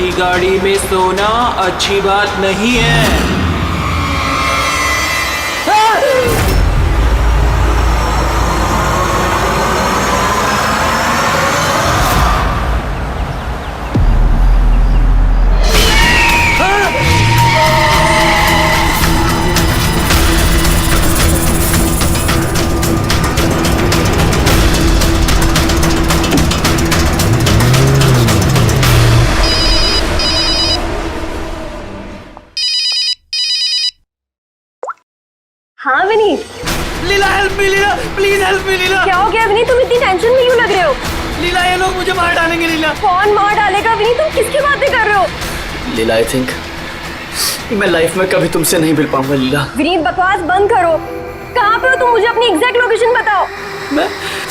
मेरी गाड़ी में सोना अच्छी बात नहीं है। हाँ Vineet. Leela help me, Leela please help me Leela. क्या हो गया विनीत, तुम इतनी टेंशन में क्यों लग रहे हो? लीला ये लोग मुझे मार डालेंगे लीला। कौन मार डालेगा विनीत, तुम किसकी बातें कर रहे हो? लीला आई थिंक मैं लाइफ में कभी तुमसे नहीं मिल पाऊंगा लीला। विनीत बकवास बंद करो। कहाँ पे हो तुम, मुझे अपनी एग्जैक्ट लोकेशन बताओ। मैं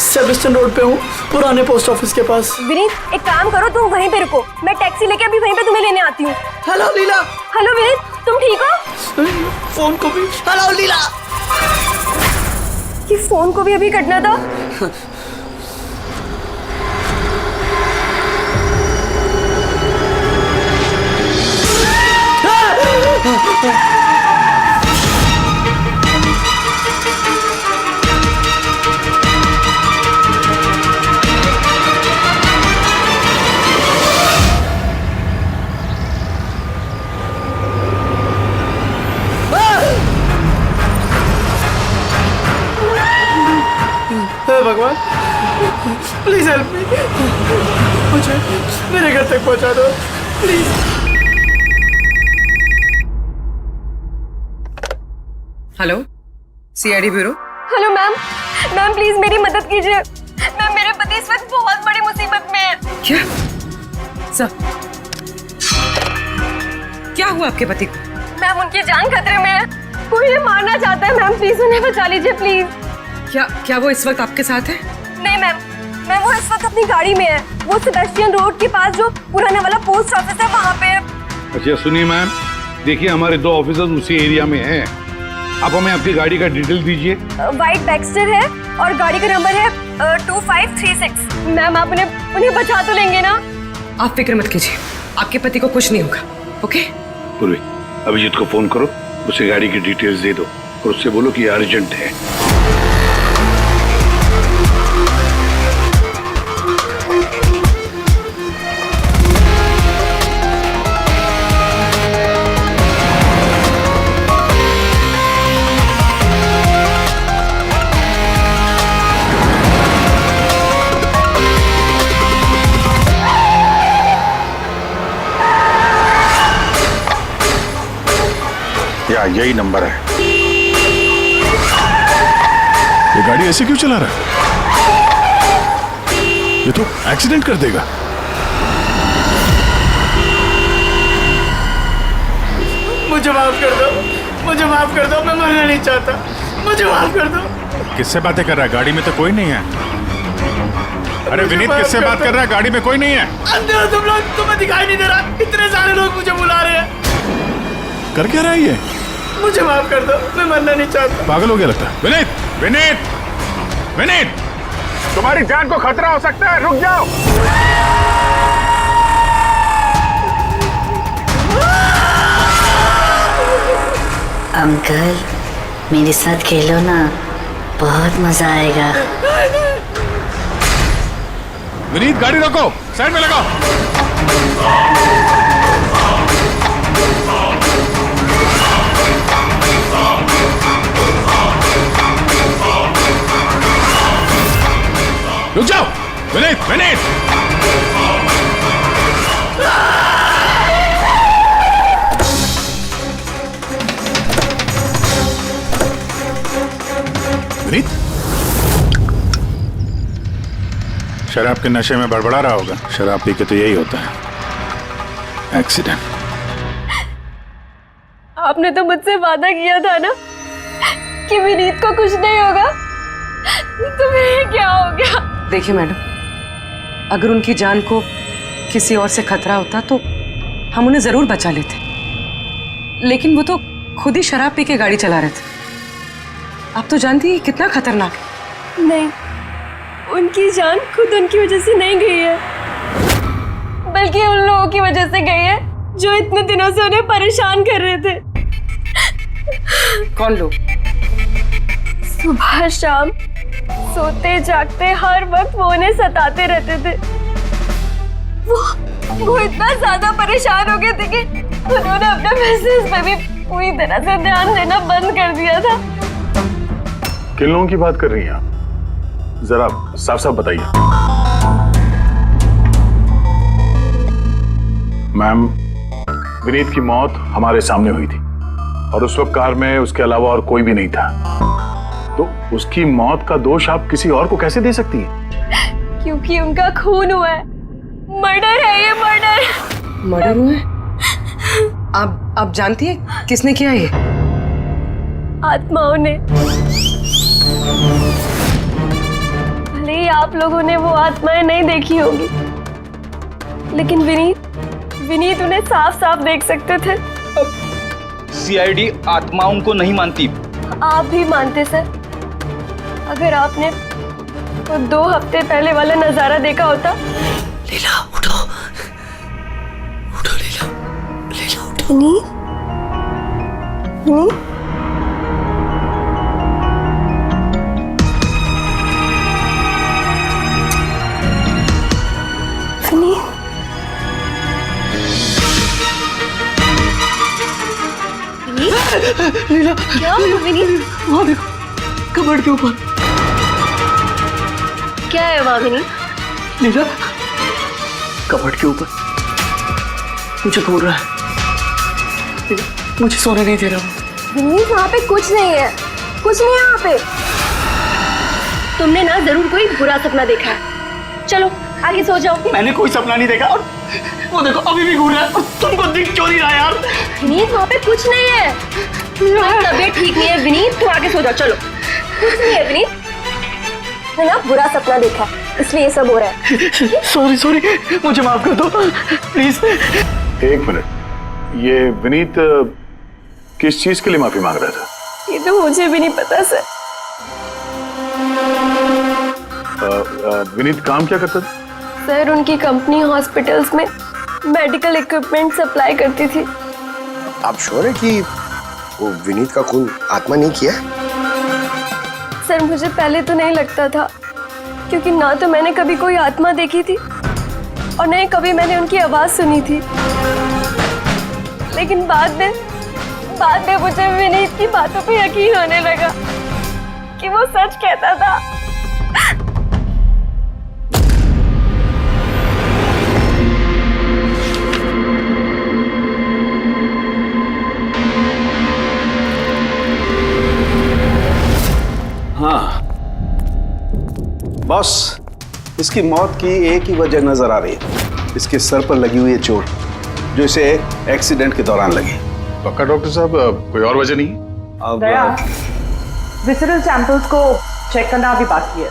सेबस्टन रोड पे हूँ, पुराने पोस्ट ऑफिस के पास। विनीत एक काम करो, तुम वहीं पे रुको, मैं टैक्सी लेके अभी वहीं पे तुम्हें लेने आती हूँ। हेलो लीला। हेलो विनीत, तुम ठीक हो? फोन को भी हेलो लीला। ये फोन को भी अभी कटना था। भगवान प्लीज हेल्प मी, मुझे मेरे घर तक पहुंचा दो please. Hello CID bureau. Hello ma'am, ma'am please मेरी मदद कीजिए। मैम मेरे पति इस वक्त बहुत बड़ी मुसीबत में है। क्या सब क्या हुआ आपके पति को? मैम उनकी जान खतरे में है, कोई ये मारना चाहता है। मैम प्लीज उन्हें बचा लीजिए प्लीज। क्या वो इस वक्त आपके साथ है? नहीं मैम, मैम वो इस वक्त अपनी गाड़ी में है। वो सेबेस्टियन रोड के पास जो पुराने वाला पोस्ट ऑफिस है वहाँ पे है। अच्छा सुनिए मैम, देखिए हमारे 2 ऑफिसर्स उसी एरिया में हैं। आप हमें आपकी गाड़ी का डिटेल दीजिए। व्हाइट बैक्स्टर है और गाड़ी का नंबर है 2536। मैम आप उन्हें बचा तो लेंगे ना? आप फिक्र मत कीजिए, आपके पति को कुछ नहीं होगा। ओके पूर्वी, अभिजीत को फोन करो, उसे गाड़ी की डिटेल्स दे दो और उससे बोलो कि अर्जेंट है। या यही नंबर है। ये गाड़ी ऐसे क्यों चला रहा है? ये तो एक्सीडेंट कर देगा। मुझे माफ कर दो, मुझे माफ कर दो, मैं मरना नहीं चाहता, मुझे माफ कर दो। किससे बातें कर रहा है? गाड़ी में तो कोई नहीं है। अरे विनीत किससे बात कर रहा है? गाड़ी में कोई नहीं है। अंधे हो तुम लोग, तुम्हें दिखाई नहीं दे रहा? इतने सारे लोग मुझे बुला रहे हैं। कर क्या रहा है ये? मुझे माफ कर दो, मैं मरना नहीं चाहता। पागल हो गया लगता है। विनीत विनीत विनीत, तुम्हारी जान को खतरा हो सकता है, रुक जाओ। अंकल मेरे साथ खेलो ना, बहुत मजा आएगा। विनीत गाड़ी रोको, साइड में लगाओ। रुक जाओ विनीत, विनीत। विनीत शराब के नशे में बड़बड़ा रहा होगा। शराब पी के तो यही होता है, एक्सीडेंट। आपने तो मुझसे वादा किया था ना कि विनीत को कुछ नहीं होगा, तो फिर क्या हो गया? देखिए मैडम, अगर उनकी जान को किसी और से खतरा होता तो हम उन्हें जरूर बचा लेते, लेकिन वो तो खुद ही शराब पी के गाड़ी चला रहे थे। आप तो जानती हैं कितना खतरनाक है। नहीं, उनकी जान खुद उनकी वजह से नहीं गई है, बल्कि उन लोगों की वजह से गई है जो इतने दिनों से उन्हें परेशान कर रहे थे। कौन लोग? सुबह शाम सोते जागते हर वक्त वो उन्हें सताते रहते थे। वो इतना ज्यादा परेशान हो गए थे कि उन्होंने अपने बिजनेस पे भी पूरी तरह से ध्यान देना बंद कर दिया था। किन लोगों की बात कर रही हैं आप? जरा साफ साफ बताइए। मैम, विनीत की मौत हमारे सामने हुई थी और उस वक्त कार में उसके अलावा और कोई भी नहीं था, तो उसकी मौत का दोष आप किसी और को कैसे दे सकती हैं? क्योंकि उनका खून हुआ है। मर्डर है ये, मर्डर। मर्डर हुआ है? आप जानती है किसने किया ये? आत्माओं ने। भले ही आप लोगों ने वो आत्माएं नहीं देखी होगी, लेकिन विनीत उन्हें साफ साफ देख सकते थे। सीआईडी आत्माओं को नहीं मानती। आप भी मानते सर। अगर आपने वो 2 हफ्ते पहले वाला नजारा देखा होता। लीला उठो, उठो लीला, लीला उठो। विनीत, लीला, क्या हुआ विनीत? वहाँ देखो, कबर्ड के ऊपर। क्या है वहाँ विनीत? लीला, कबर्ड के ऊपर मुझे घूर रहा है। लीला, मुझे सोने नहीं दे रहा। विनीत, वहाँ पे कुछ नहीं है, कुछ नहीं है वहाँ पे। तुमने ना जरूर कोई बुरा सपना देखा है। चलो आगे सो जाओ। मैंने कोई सपना नहीं देखा और वो देखो अभी भी घूर रहा है और तुमको दिख क्यों नहीं रहा यार? विनीत, वहाँ पे कुछ नहीं है। तुम्हारी तबीयत ठीक नहीं है विनीत, तुम आगे सो जाओ। चलो, कुछ नहीं है विनीत। मैंने ना बुरा सपना देखा है, इसलिए ये सब हो रहा है। सॉरी, मुझे माफ कर दो प्लीज। एक मिनट, ये विनीत किस चीज के लिए माफी मांग रहा था? ये तो मुझे भी नहीं पता सर। विनीत काम क्या करता था? सर, उनकी कंपनी हॉस्पिटल्स में मेडिकल इक्विपमेंट सप्लाई करती थी। आप श्योर है कि वो विनीत का खून आत्मा नहीं किया? सर, मुझे पहले तो नहीं लगता था, क्योंकि ना तो मैंने कभी कोई आत्मा देखी थी और न ही कभी मैंने उनकी आवाज सुनी थी। लेकिन बाद में मुझे विनीत की बातों पे यकीन होने लगा कि वो सच कहता था। हाँ बॉस, इसकी मौत की एक ही वजह नजर आ रही है, इसके सर पर लगी हुई है चोट, जो इसे एक्सीडेंट के दौरान लगी। पक्का डॉक्टर साहब, कोई और वजह नहीं? अब विसरल सैंपल्स को चेक करना अभी बाकी है,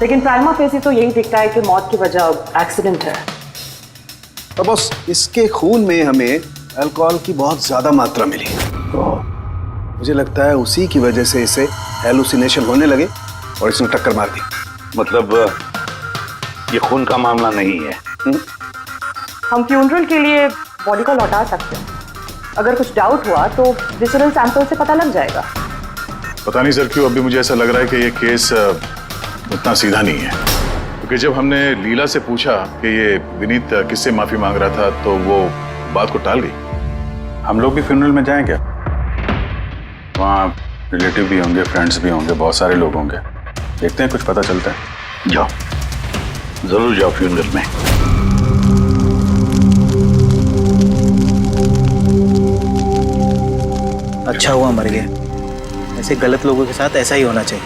लेकिन प्राइमा फेसी तो यही दिखता है कि मौत की वजह एक्सीडेंट है। तो बॉस, इसके खून में हमें अल्कोहल की बहुत ज्यादा मात्रा मिली। मुझे लगता है उसी की वजह से इसे हेलुसिनेशन होने लगे और इसने टक्कर मार दी। मतलब ये खून का मामला नहीं है? हम फ्यूनरल के लिए बॉडी को लौटा सकते हैं। अगर कुछ डाउट हुआ तो विसरल सैंपल से पता लग जाएगा। पता नहीं सर क्यों अभी मुझे ऐसा लग रहा है कि ये केस उतना सीधा नहीं है, क्योंकि जब हमने लीला से पूछा कि ये विनीत किससे माफी मांग रहा था तो वो बात को टाल गई। हम लोग भी फ्यूनरल में जाएं क्या? वहाँ रिलेटिव भी होंगे, फ्रेंड्स भी होंगे, बहुत सारे लोग होंगे, देखते हैं कुछ पता चलता है। जाओ, जरूर जाओ फ्यूनरल में। अच्छा हुआ मर गए, ऐसे गलत लोगों के साथ ऐसा ही होना चाहिए।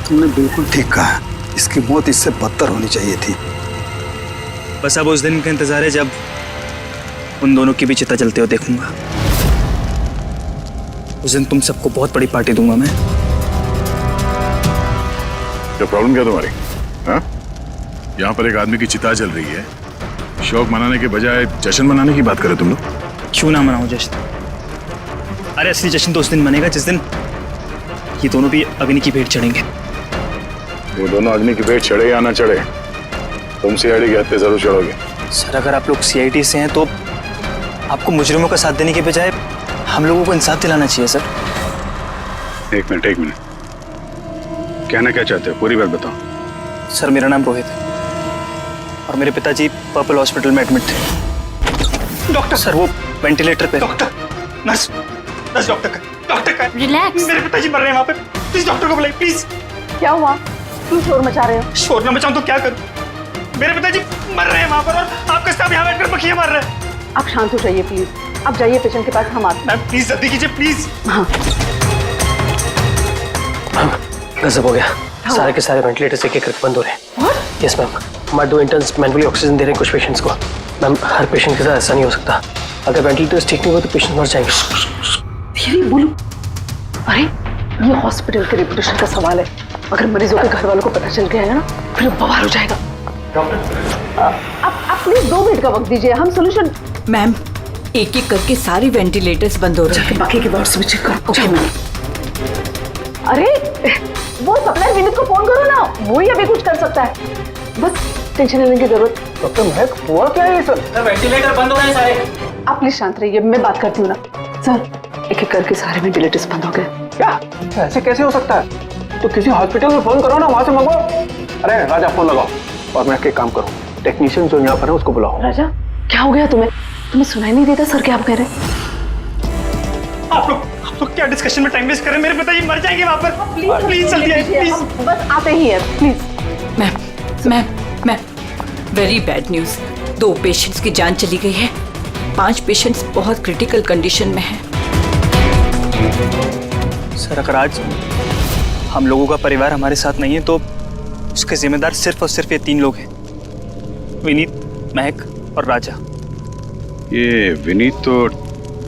तुमने बिल्कुल ठीक कहा, इसकी मौत इससे बदतर होनी चाहिए थी। बस अब उस दिन का इंतजार है जब उन दोनों की भी चिता जलते हुए देखूंगा। उस दिन तुम सबको बहुत बड़ी पार्टी दूंगा मैं। क्या प्रॉब्लम क्या तुम्हारी? हाँ, यहाँ पर एक आदमी की चिता जल रही है, शौक मनाने के बजाय जश्न मनाने की बात करो तुम लोग। क्यों ना मनाऊं जश्न? अरे असली जश्न तो उस दिन मनेगा जिस दिन ये दोनों भी अग्नि की भेंट चढ़ेंगे। वो दोनों अग्नि की भेंट चढ़े या ना चढ़े, तुम सीआईडी के हत्थे जरूर चढ़ोगे। सर, अगर आप लोग सीआईडी से हैं तो आपको मुजरिमों का साथ देने के बजाय हम लोगों को इंसाफ दिलाना चाहिए सर। एक मिनट कहना क्या चाहते हो, पूरी बात बताओ। सर मेरा नाम रोहित है और मेरे पिताजी पर्पल हॉस्पिटल में एडमिट थे। डॉक्टर सर वो वेंटिलेटर पे। डॉक्टर नर्स डॉक्टर का रिलैक्स। मेरे पिताजी मर रहे हैं वहाँ पे, प्लीज डॉक्टर को बुलाइए प्लीज। क्या हुआ? क्यों शोर मचा रहे हो? शोर न मचाऊं तो क्या करूं? मेरे पिताजी मर रहे हैं वहाँ पर और आपका स्टाफ यहाँ बैठकर मक्खियाँ मार रहे हैं। आप शांत हो जाइए प्लीज, आप जाइए पेशेंट के पास, हम आते हैं। मैम प्लीज जल्दी कीजिए प्लीज। हाँ गजब हो गया, सारे के सारे वेंटिलेटर्स एक एक बंद हो रहे हैं। यस मैम, हमारे 2 इंटर्न्स मैनुअली ऑक्सीजन दे रहे हैं कुछ पेशेंट्स को। मैम हर पेशेंट के साथ ऐसा नहीं हो सकता, अगर वेंटिलेटर्स ठीक नहीं हो तो पेशेंट मर जाएंगे। धीरे बोलो। अरे ये हॉस्पिटल के रेपुटेशन का सवाल है, अगर मरीजों के घर वालों को पता चल गया है ना फिर बवाल हो जाएगा। आप प्लीज 2 मिनट का वक्त दीजिए, हम सोल्यूशन। मैम एक एक करके सारे वेंटिलेटर्स बंद हो रहे हैं। बाकी के वार्ड्स में चेक करो। Okay ma'am. अरे वो सप्लाई विनीत को फोन करो ना, वो ही अभी कुछ कर सकता है। बस टेंशन लेने की जरूरत। डॉक्टर महक हुआ क्या है सर? वेंटिलेटर बंद हो रहे हैं सारे। आप प्लीज शांत रहिए, मैं बात करती हूँ ना। सर एक एक करके सारे वेंटिलेटर्स बंद हो गए। क्या ऐसे कैसे हो सकता है? तो किसी हॉस्पिटल में फोन करो ना, वहां से मंगवाओ। अरे राजा फोन लगाओ और मैं एक काम करूँ, टेक्नीशियन जो यहाँ पर है उसको बुलाओ। राजा क्या हो गया तुम्हें? तुम्हें सुनाई नहीं देता सर क्या आप कह रहे हैं? आप लोग क्या डिस्कशन में टाइम वेस्ट कर रहे हैं? मेरे पिताजी मर जाएंगे वहाँ पर। प्लीज जल्दी आइए प्लीज। हम बस आते ही हैं please. Ma'am very bad news, 2 patients की जान चली गई है, 5 पेशेंट्स बहुत क्रिटिकल कंडीशन में हैं। सर अगर आज हम लोगों का परिवार हमारे साथ नहीं है तो उसके जिम्मेदार सिर्फ और सिर्फ ये 3 लोग हैं, विनीत, महक और राजा। ये विनीत तो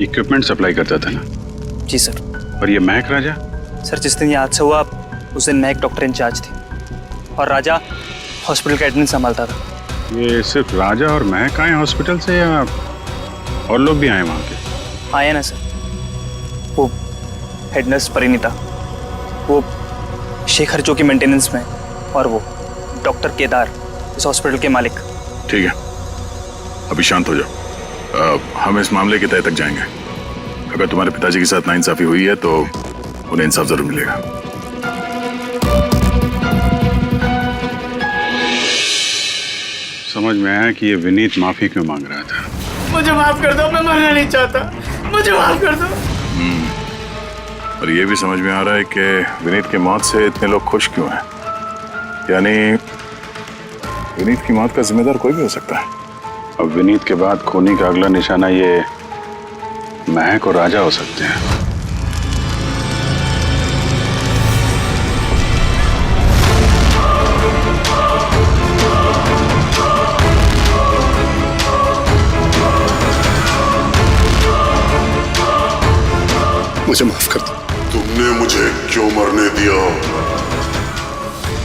इक्विपमेंट सप्लाई करता था ना? जी सर। और ये महक राजा? सर जिस दिन ये हादसा हुआ उस दिन महक डॉक्टर इंचार्ज थी और राजा हॉस्पिटल का एडमिन संभालता था। ये सिर्फ राजा और महक आए हॉस्पिटल से या और लोग भी आए वहाँ के? आए ना सर, वो हेड नर्स परिणीता, वो शेखर जो कि मेंटेनेंस में, और वो डॉक्टर केदार इस हॉस्पिटल के मालिक। ठीक है, अभी शांत हो जाओ। हम इस मामले के तह तक जाएंगे। अगर तुम्हारे पिताजी के साथ नाइंसाफी हुई है तो उन्हें इंसाफ जरूर मिलेगा। समझ में आया कि ये विनीत माफी क्यों मांग रहा था। मुझे माफ कर दो, मैं मरना नहीं चाहता, मुझे माफ कर दो। और ये भी समझ में आ रहा है कि विनीत की मौत से इतने लोग खुश क्यों हैं। यानी विनीत की मौत का जिम्मेदार कोई भी हो सकता है। अब विनीत के बाद खूनी का अगला निशाना ये महक और राजा हो सकते हैं। मुझे माफ कर दो। तुमने मुझे क्यों मरने दिया?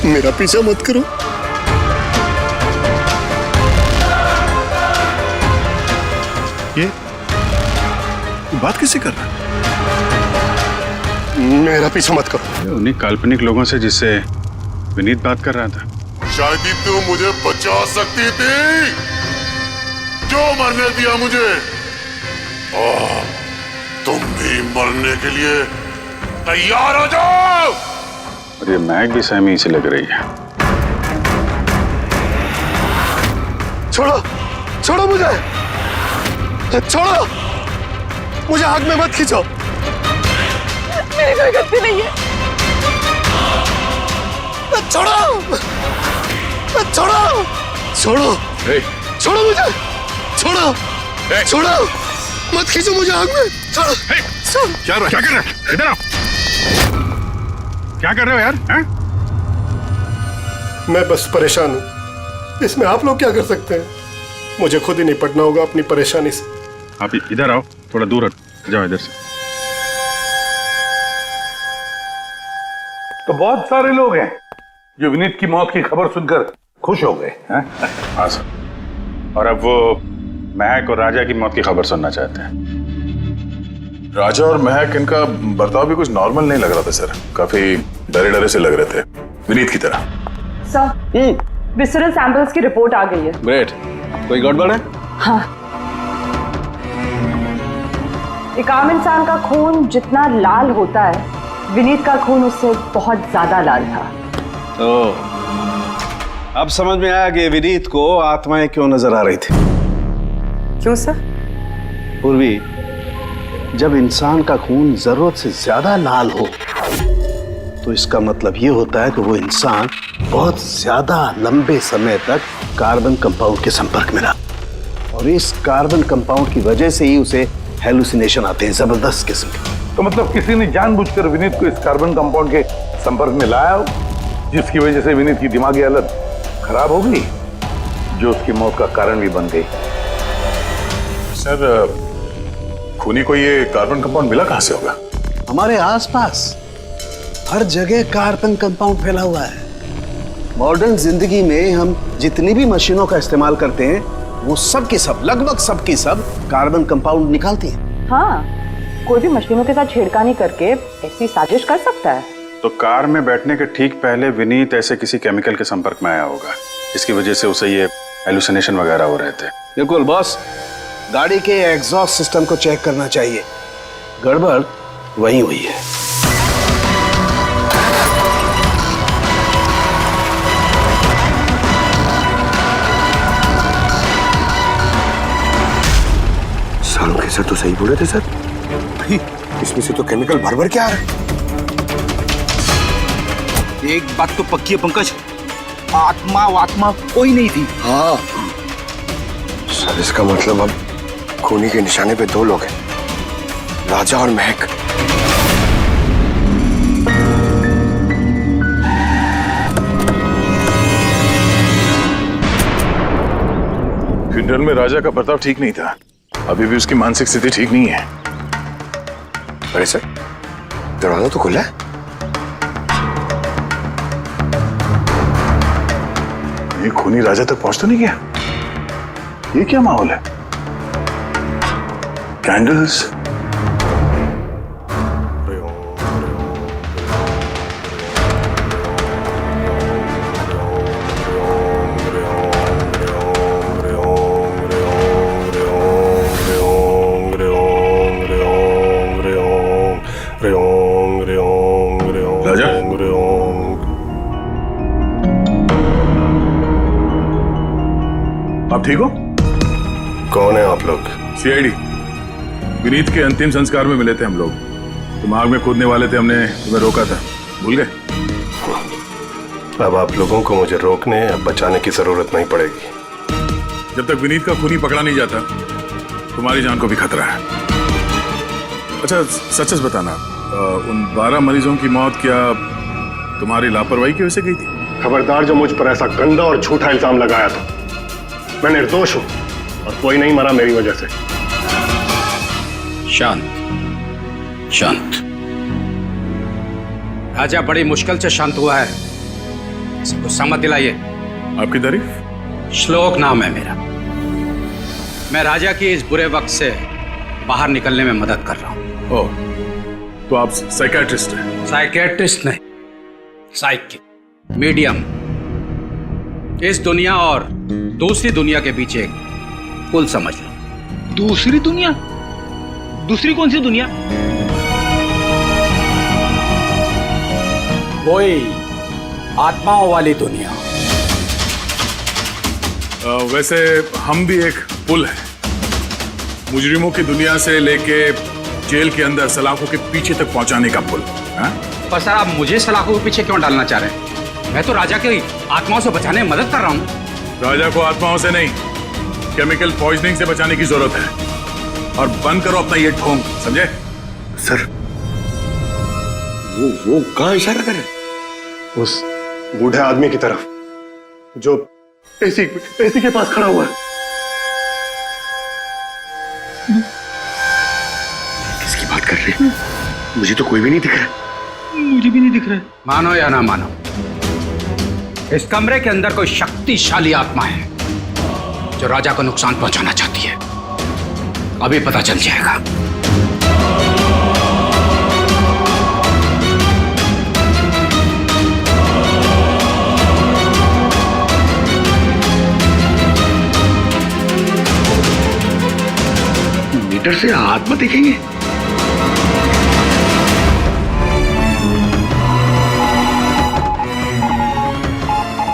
मेरा पीछा मत करो। ये बात किससे कर रहा है? मेरा पीछा मत करो। उन्हीं काल्पनिक लोगों से जिससे विनीत बात कर रहा था। शायद ही तू मुझे बचा सकती थी। क्यों मरने दिया मुझे? तुम भी मरने के लिए तैयार हो जाओ। और ये महक भी सहमी से लग रही है। छोड़ो, छोड़ो मुझे, छोड़ो मुझे, आग में मत खींचो। मेरी कोई गलती नहीं है। छोड़ो, छोड़ो, छोड़ो, छोड़ो मुझे, छोड़ो, छोड़ो, मत खींचो मुझे आग में। छोड़ो। क्या कर रहे हो? इधर आओ। क्या कर रहे हो यार? हैं? मैं बस परेशान हूँ, इसमें आप लोग क्या कर सकते हैं? मुझे खुद ही निपटना होगा अपनी परेशानी से। आप इधर आओ, थोड़ा दूर हट जाओ इधर से। तो बहुत सारे लोग हैं जो विनीत की मौत की खबर सुनकर खुश हो गए हैं? हाँ सर। और अब वो महक और राजा की मौत की खबर सुनना चाहते हैं। राजा और महक, इनका बर्ताव भी कुछ नॉर्मल नहीं लग रहा था सर। काफी डरे डरे से लग रहे थे, विनीत की तरह। सर विसरल सैंपल्स की रिपोर्ट आ गई है। ग्रेट। कोई गड़बड़ है? हाँ। एक आम इंसान का खून जितना लाल होता है, विनीत का खून उससे बहुत ज्यादा लाल था। तो अब समझ में आया कि विनीत को आत्माएं क्यों नजर आ रही थी। क्यों सर? पूर्वी, जब इंसान का खून जरूरत से ज्यादा लाल हो तो इसका मतलब ये होता है कि वो इंसान बहुत ज्यादा लंबे समय तक कार्बन कंपाउंड के संपर्क में रहा, और इस कार्बन कंपाउंड की वजह से ही उसे हेलुसिनेशन आते हैं, जबरदस्त किस्म के। तो मतलब किसी ने जानबूझकर विनीत को इस कार्बन कंपाउंड के संपर्क में लाया हो, जिसकी वजह से विनीत की दिमागी हालत खराब हो गई, जो उसकी मौत का कारण भी बन गई। सर, खूनी को ये कार्बन कंपाउंड मिला कहां से होगा? हमारे आसपास हर जगह कार्बन कंपाउंड फैला हुआ है। मॉडर्न जिंदगी में हम जितनी भी मशीनों का इस्तेमाल करते हैं, वो सब की सब, लगभग सब की सब कार्बन कंपाउंड निकालती हैं। हाँ, कोई भी मशीनों के साथ छेड़खानी करके ऐसी साजिश कर सकता है। तो कार में बैठने के ठीक पहले विनीत ऐसे किसी केमिकल के संपर्क में आया होगा, इसकी वजह से उसे ये हेलुसिनेशन वगैरह हो रहे थे। बिल्कुल बॉस, गाड़ी के एग्जॉस्ट सिस्टम को चेक करना चाहिए, गड़बड़ वहीं हुई है। सालों के सर तो सही बोले थे सर, इसमें से तो केमिकल भर भर के आ रहा है। एक बात तो पक्की है पंकज, आत्मा कोई नहीं थी। हाँ सर, इसका मतलब अब खूनी के निशाने पे 2 लोग हैं, राजा और महक। फ्यूनरल में राजा का बर्ताव ठीक नहीं था, अभी भी उसकी मानसिक स्थिति ठीक नहीं है। अरे सर, दरवाजा तो खुला है। ये खूनी राजा तक पहुंच तो नहीं गया? ये क्या माहौल है? कैंडल्स, राजा, आप ठीक हो? कौन है आप लोग? सीआईडी। विनीत के अंतिम संस्कार में मिले थे हम लोग, तुम आग में कूदने वाले थे, हमने तुम्हें रोका था, भूल गए? अब आप लोगों को मुझे रोकने या बचाने की जरूरत नहीं पड़ेगी। जब तक विनीत का खूनी पकड़ा नहीं जाता, तुम्हारी जान को भी खतरा है। अच्छा सच सच बताना, उन 12 मरीजों की मौत क्या तुम्हारी लापरवाही की वजह से गई थी? खबरदार जो मुझ पर ऐसा गंदा और झूठा इल्जाम लगाया था। मैं निर्दोष हूं और कोई नहीं मरा मेरी वजह से। शांत शांत। राजा बड़ी मुश्किल से शांत हुआ है, इसे गुस्सा मत दिलाइए। आपकी तारीफ? श्लोक नाम है मेरा। मैं राजा की इस बुरे वक्त से बाहर निकलने में मदद कर रहा हूं। ओह, तो आप साइकियाट्रिस्ट हैं? साइकियाट्रिस्ट नहीं, साइकिक, मीडियम। इस दुनिया और दूसरी दुनिया के बीच एक पुल समझ लो। दूसरी दुनिया? दूसरी कौन सी दुनिया? वही आत्माओं वाली दुनिया। वैसे हम भी एक पुल है, मुजरिमों की दुनिया से लेके जेल के अंदर सलाखों के पीछे तक पहुंचाने का पुल। पर सर, आप मुझे सलाखों के पीछे क्यों डालना चाह रहे हैं? मैं तो राजा की आत्माओं से बचाने में मदद कर रहा हूं। राजा को आत्माओं से नहीं, केमिकल पॉइजनिंग से बचाने की जरूरत है। और बंद करो अपना ये ढोंग, समझे? सर, वो कहां इशारा कर रहे? उस बूढ़े आदमी की तरफ जो एसी के पास खड़ा हुआ है। किसकी बात कर रहे हैं? मुझे तो कोई भी नहीं दिख रहा। मुझे भी नहीं दिख रहा है। मानो या ना मानो, इस कमरे के अंदर कोई शक्तिशाली आत्मा है जो राजा को नुकसान पहुंचाना चाहती है। अभी पता चल जाएगा। मीटर से आत्मा देखेंगे?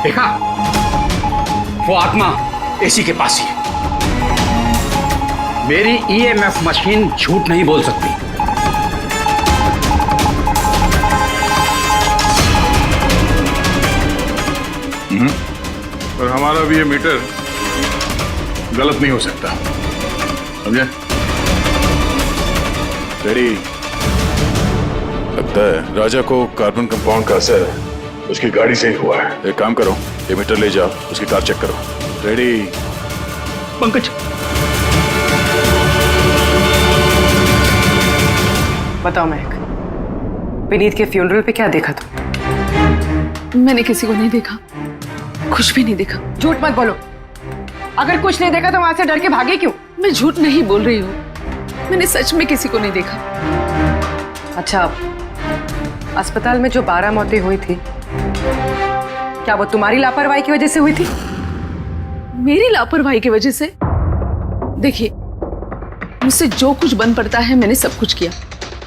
देखा, वो आत्मा एसी के पास ही है। मेरी ईएमएफ मशीन झूठ नहीं बोल सकती। और हमारा भी ये मीटर गलत नहीं हो सकता, समझे? डैडी, लगता है राजा को कार्बन कंपाउंड का असर उसकी गाड़ी से ही हुआ है। एक काम करो, ये मीटर ले जाओ, उसकी कार चेक करो। रेडी? पंकज, बताओ महक, विनीत के फ्यूनरल पे क्या देखा तुम? मैंने किसी को नहीं देखा, कुछ भी नहीं देखा। झूठ मत बोलो। अगर कुछ नहीं देखा तो वहां से डर के भागे क्यों? मैं झूठ नहीं बोल रही हूँ, मैंने सच में किसी को नहीं देखा। अच्छा, अस्पताल में जो 12 मौतें हुई थी, क्या वो तुम्हारी लापरवाही की वजह से हुई थी? मेरी लापरवाही की वजह से? देखिए, मुझसे जो कुछ बन पड़ता है मैंने सब कुछ किया।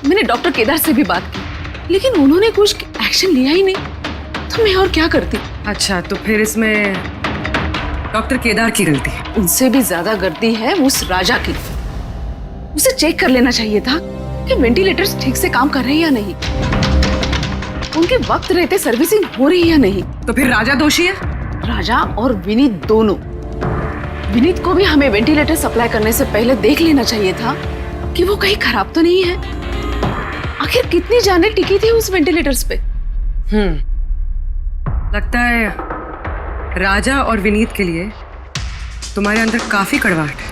मैंने डॉक्टर केदार से भी बात की, लेकिन उन्होंने कुछ एक्शन लिया ही नहीं, तो मैं और क्या करती। अच्छा, तो फिर इसमें डॉक्टर केदार की गलती है? उनसे भी ज्यादा गलती है उस राजा की। उसे चेक कर लेना चाहिए था कि वेंटिलेटर्स ठीक से काम कर रहे हैं या नहीं, उनके वक्त रहते सर्विसिंग हो रही है या नहीं। तो फिर राजा दोषी है? राजा और विनीत दोनों। विनीत को भी हमें वेंटिलेटर सप्लाई करने से पहले देख लेना चाहिए था कि वो कहीं खराब तो नहीं है। आखिर कितनी जानें टिकी थी उस वेंटिलेटर्स पे। लगता है राजा और विनीत के लिए तुम्हारे अंदर काफी कड़वाहट है।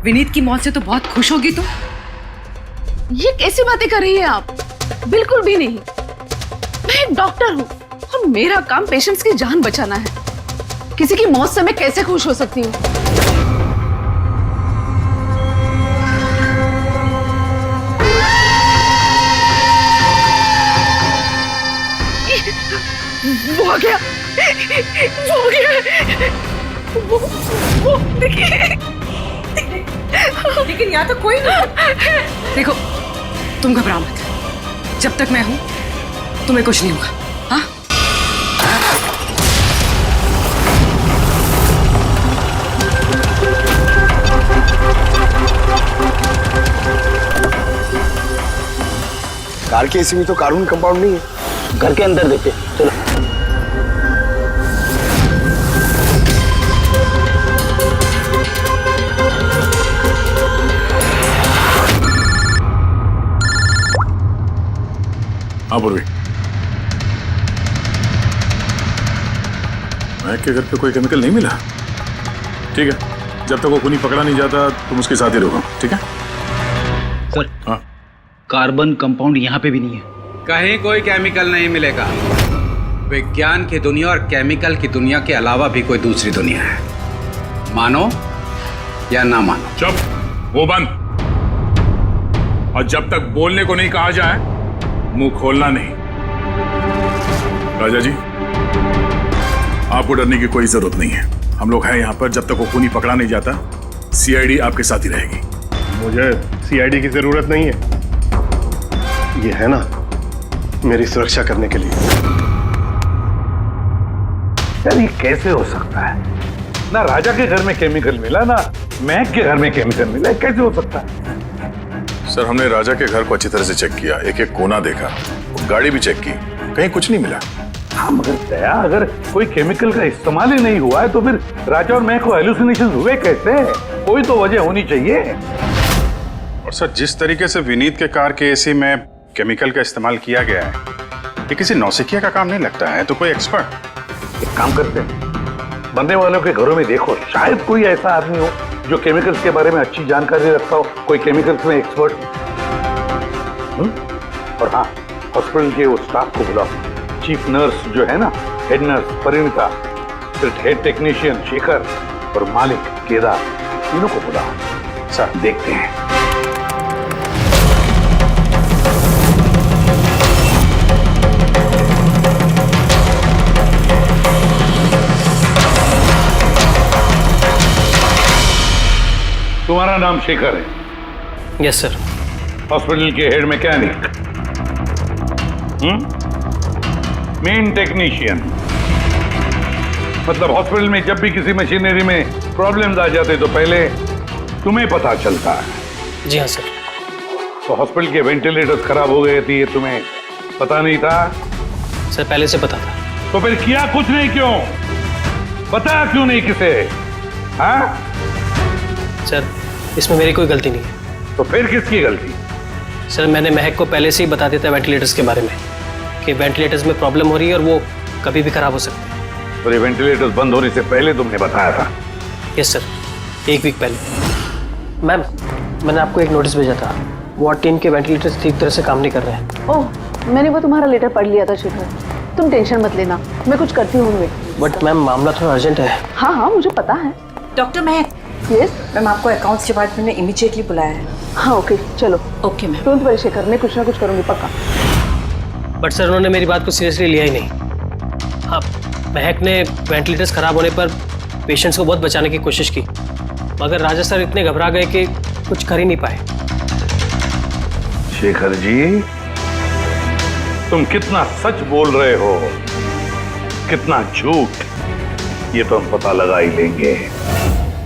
विनीत की मौत से तो बहुत खुश होगी तुम। ये कैसी बातें कर रही है आप? बिल्कुल भी नहीं। मैं एक डॉक्टर हूँ और मेरा काम पेशेंट्स की जान बचाना है। किसी की मौत से मैं कैसे खुश हो सकती हूँ? वो आ गया, वो आ गया, वो देखिए। लेकिन यहाँ तो कोई नहीं। देखो, तुम घबरा मत, जब तक मैं हूं तुम्हें कुछ नहीं होगा। हाँ? कार के एसी में तो कार्बन कंपाउंड नहीं है। घर के अंदर देखते, चलो। हाँ पूर्वी, महक के घर पे कोई केमिकल नहीं मिला? ठीक है, जब तक वो खूनी पकड़ा नहीं जाता तुम उसके साथ ही रहो, ठीक है? सर, हाँ, कार्बन कंपाउंड यहाँ पे भी नहीं है। कहीं कोई केमिकल नहीं मिलेगा। विज्ञान की दुनिया और केमिकल की दुनिया के अलावा भी कोई दूसरी दुनिया है, मानो या ना मानो। चुप, वो बंद। और जब तक बोलने को नहीं कहा जाए मुंह खोलना नहीं। राजा जी, आपको डरने की कोई जरूरत नहीं है। हम लोग हैं यहाँ पर, जब तक वो खूनी पकड़ा नहीं जाता सीआईडी आपके साथ ही रहेगी। मुझे सीआईडी की जरूरत नहीं है, ये है ना मेरी सुरक्षा करने के लिए। यार ये कैसे हो सकता है? ना राजा के घर में केमिकल मिला, ना महक के घर में केमिकल मिला, कैसे हो सकता है? सर, हमने राजा के घर को अच्छी तरह से चेक किया, एक एक कोना देखा, गाड़ी भी चेक की, कहीं कुछ नहीं मिला। हाँ मगर दया, अगर कोई केमिकल का इस्तेमाल ही नहीं हुआ है तो फिर राजा और महक को हेलुसिनेशन हुए कैसे? कोई तो वजह होनी चाहिए। और सर, जिस तरीके से विनीत के कार के एसी में केमिकल का इस्तेमाल किया गया है, ये किसी नौसिखिया का काम नहीं लगता है, तो कोई एक्सपर्ट। एक काम करते हैं, बनने वालों के घरों में देखो, शायद कोई ऐसा आदमी हो जो केमिकल्स के बारे में अच्छी जानकारी रखता हो, कोई केमिकल्स में एक्सपर्ट। और हाँ, हॉस्पिटल के उस स्टाफ को बुलाओ, चीफ नर्स जो है ना, हेड नर्स परिणीता, फिर हेड टेक्नीशियन शेखर और मालिक केदार, तीनों को बुलाओ। सर देखते हैं। तुम्हारा नाम शेखर है? Yes sir. हॉस्पिटल के हेड मैकेनिक, मेन टेक्नीशियन, मतलब हॉस्पिटल में जब भी किसी मशीनरी में प्रॉब्लम्स आ जाते तो पहले तुम्हें पता चलता है? जी हाँ सर। तो हॉस्पिटल के वेंटिलेटर्स खराब हो गए थे, ये तुम्हें पता नहीं था? सर पहले से पता था। तो फिर किया कुछ नहीं क्यों? बताया क्यों नहीं किसे? हाँ? सर इसमें मेरी कोई गलती नहीं है। तो फिर किसकी गलती? सर मैंने महक को पहले से ही बता दिया था वेंटिलेटर्स के बारे में कि वेंटिलेटर्स में प्रॉब्लम हो रही है और वो कभी भी खराब हो सकते हैं। और ये वेंटिलेटर्स बंद होने से पहले तुमने बताया था? यस सर, 1 वीक पहले। मैम मैंने आपको एक नोटिस भेजा था, वार्ड टीम के वेंटिलेटर्स ठीक तरह से काम नहीं कर रहे हैं। ओह, मैंने वो तुम्हारा लेटर पढ़ लिया था शेखर, तुम टेंशन मत लेना, मैं कुछ करती हूँ। बट मैम मामला थोड़ा अर्जेंट है। हाँ हाँ मुझे पता है। डॉक्टर महक। यस मैम आपको अकाउंट्स डिपार्टमेंट ने इमीडिएटली बुलाया है। हाँ ओके चलो। Okay ma'am. Don't worry Shekhar, मैं कुछ ना कुछ करूँगी पक्का। बट सर उन्होंने मेरी बात को सीरियसली लिया ही नहीं। हाँ, महक ने वेंटिलेटर्स खराब होने पर पेशेंट्स को बहुत बचाने की कोशिश की, मगर राजा सर इतने घबरा गए कि कुछ कर ही नहीं पाए। शेखर जी, तुम कितना सच बोल रहे हो, कितना झूठ, ये तो हम पता लगा ही लेंगे।